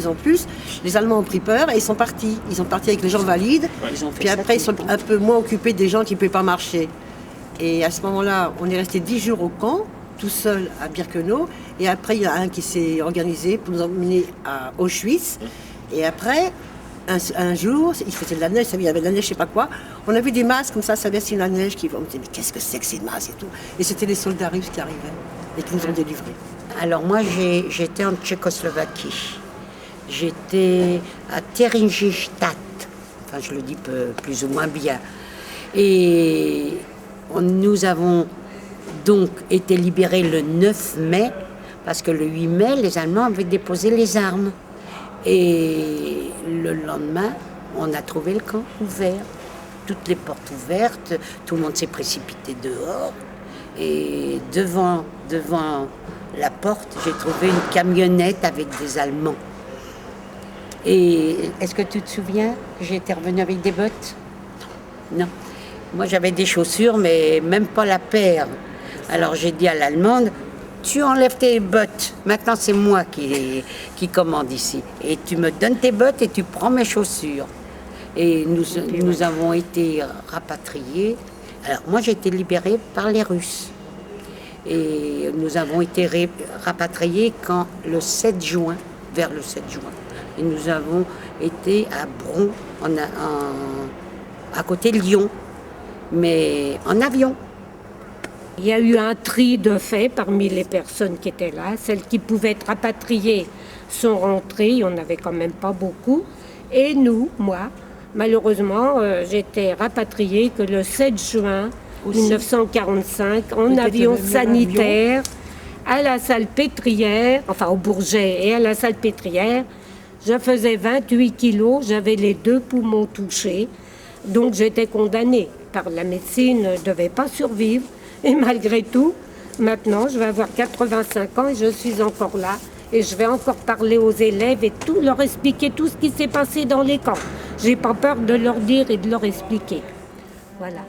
en plus, les Allemands ont pris peur et ils sont partis. Ils sont partis avec les gens valides, puis après ils sont un peu moins occupés des gens qui ne pouvaient pas marcher. Et à ce moment-là, on est resté 10 jours au camp, tout seul à Birkenau. Et après, il y a un qui s'est organisé pour nous emmener à Auschwitz. Et après, un jour, il faisait de la neige, il y avait de la neige, je ne sais pas quoi. On a vu des masses comme ça versait la neige. On me disait, mais qu'est-ce que c'est que ces masses et tout. Et c'était les soldats russes qui arrivaient et qui nous ont délivrés. Alors moi, j'étais en Tchécoslovaquie. J'étais à Teringstadt. Enfin, je le dis plus ou moins bien. Et nous avons donc été libérés le 9 mai, parce que le 8 mai, les Allemands avaient déposé les armes. Et le lendemain, on a trouvé le camp ouvert. Toutes les portes ouvertes, tout le monde s'est précipité dehors. Et devant la porte, j'ai trouvé une camionnette avec des Allemands. Et est-ce que tu te souviens que j'étais revenue avec des bottes? Non. Moi, j'avais des chaussures, mais même pas la paire. Alors, j'ai dit à l'Allemande, tu enlèves tes bottes. Maintenant, c'est moi qui commande ici. Et tu me donnes tes bottes et tu prends mes chaussures. Et nous avons été rapatriés. Alors, moi, j'ai été libérée par les Russes. Et nous avons été rapatriés le 7 juin, vers le 7 juin. Et nous avons été à Bron, à côté de Lyon, mais en avion. Il y a eu un tri de fait parmi les personnes qui étaient là. Celles qui pouvaient être rapatriées sont rentrées, il n'y en avait quand même pas beaucoup. Et nous, moi, malheureusement, j'étais rapatriée que le 7 juin 1945 en avion sanitaire à la Salpêtrière, enfin au Bourget et à la Salpêtrière. Je faisais 28 kilos, j'avais les 2 poumons touchés, donc j'étais condamnée. Par la médecine, je ne devais pas survivre. Et malgré tout, maintenant, je vais avoir 85 ans et je suis encore là. Et je vais encore parler aux élèves et tout leur expliquer tout ce qui s'est passé dans les camps. J'ai pas peur de leur dire et de leur expliquer. Voilà.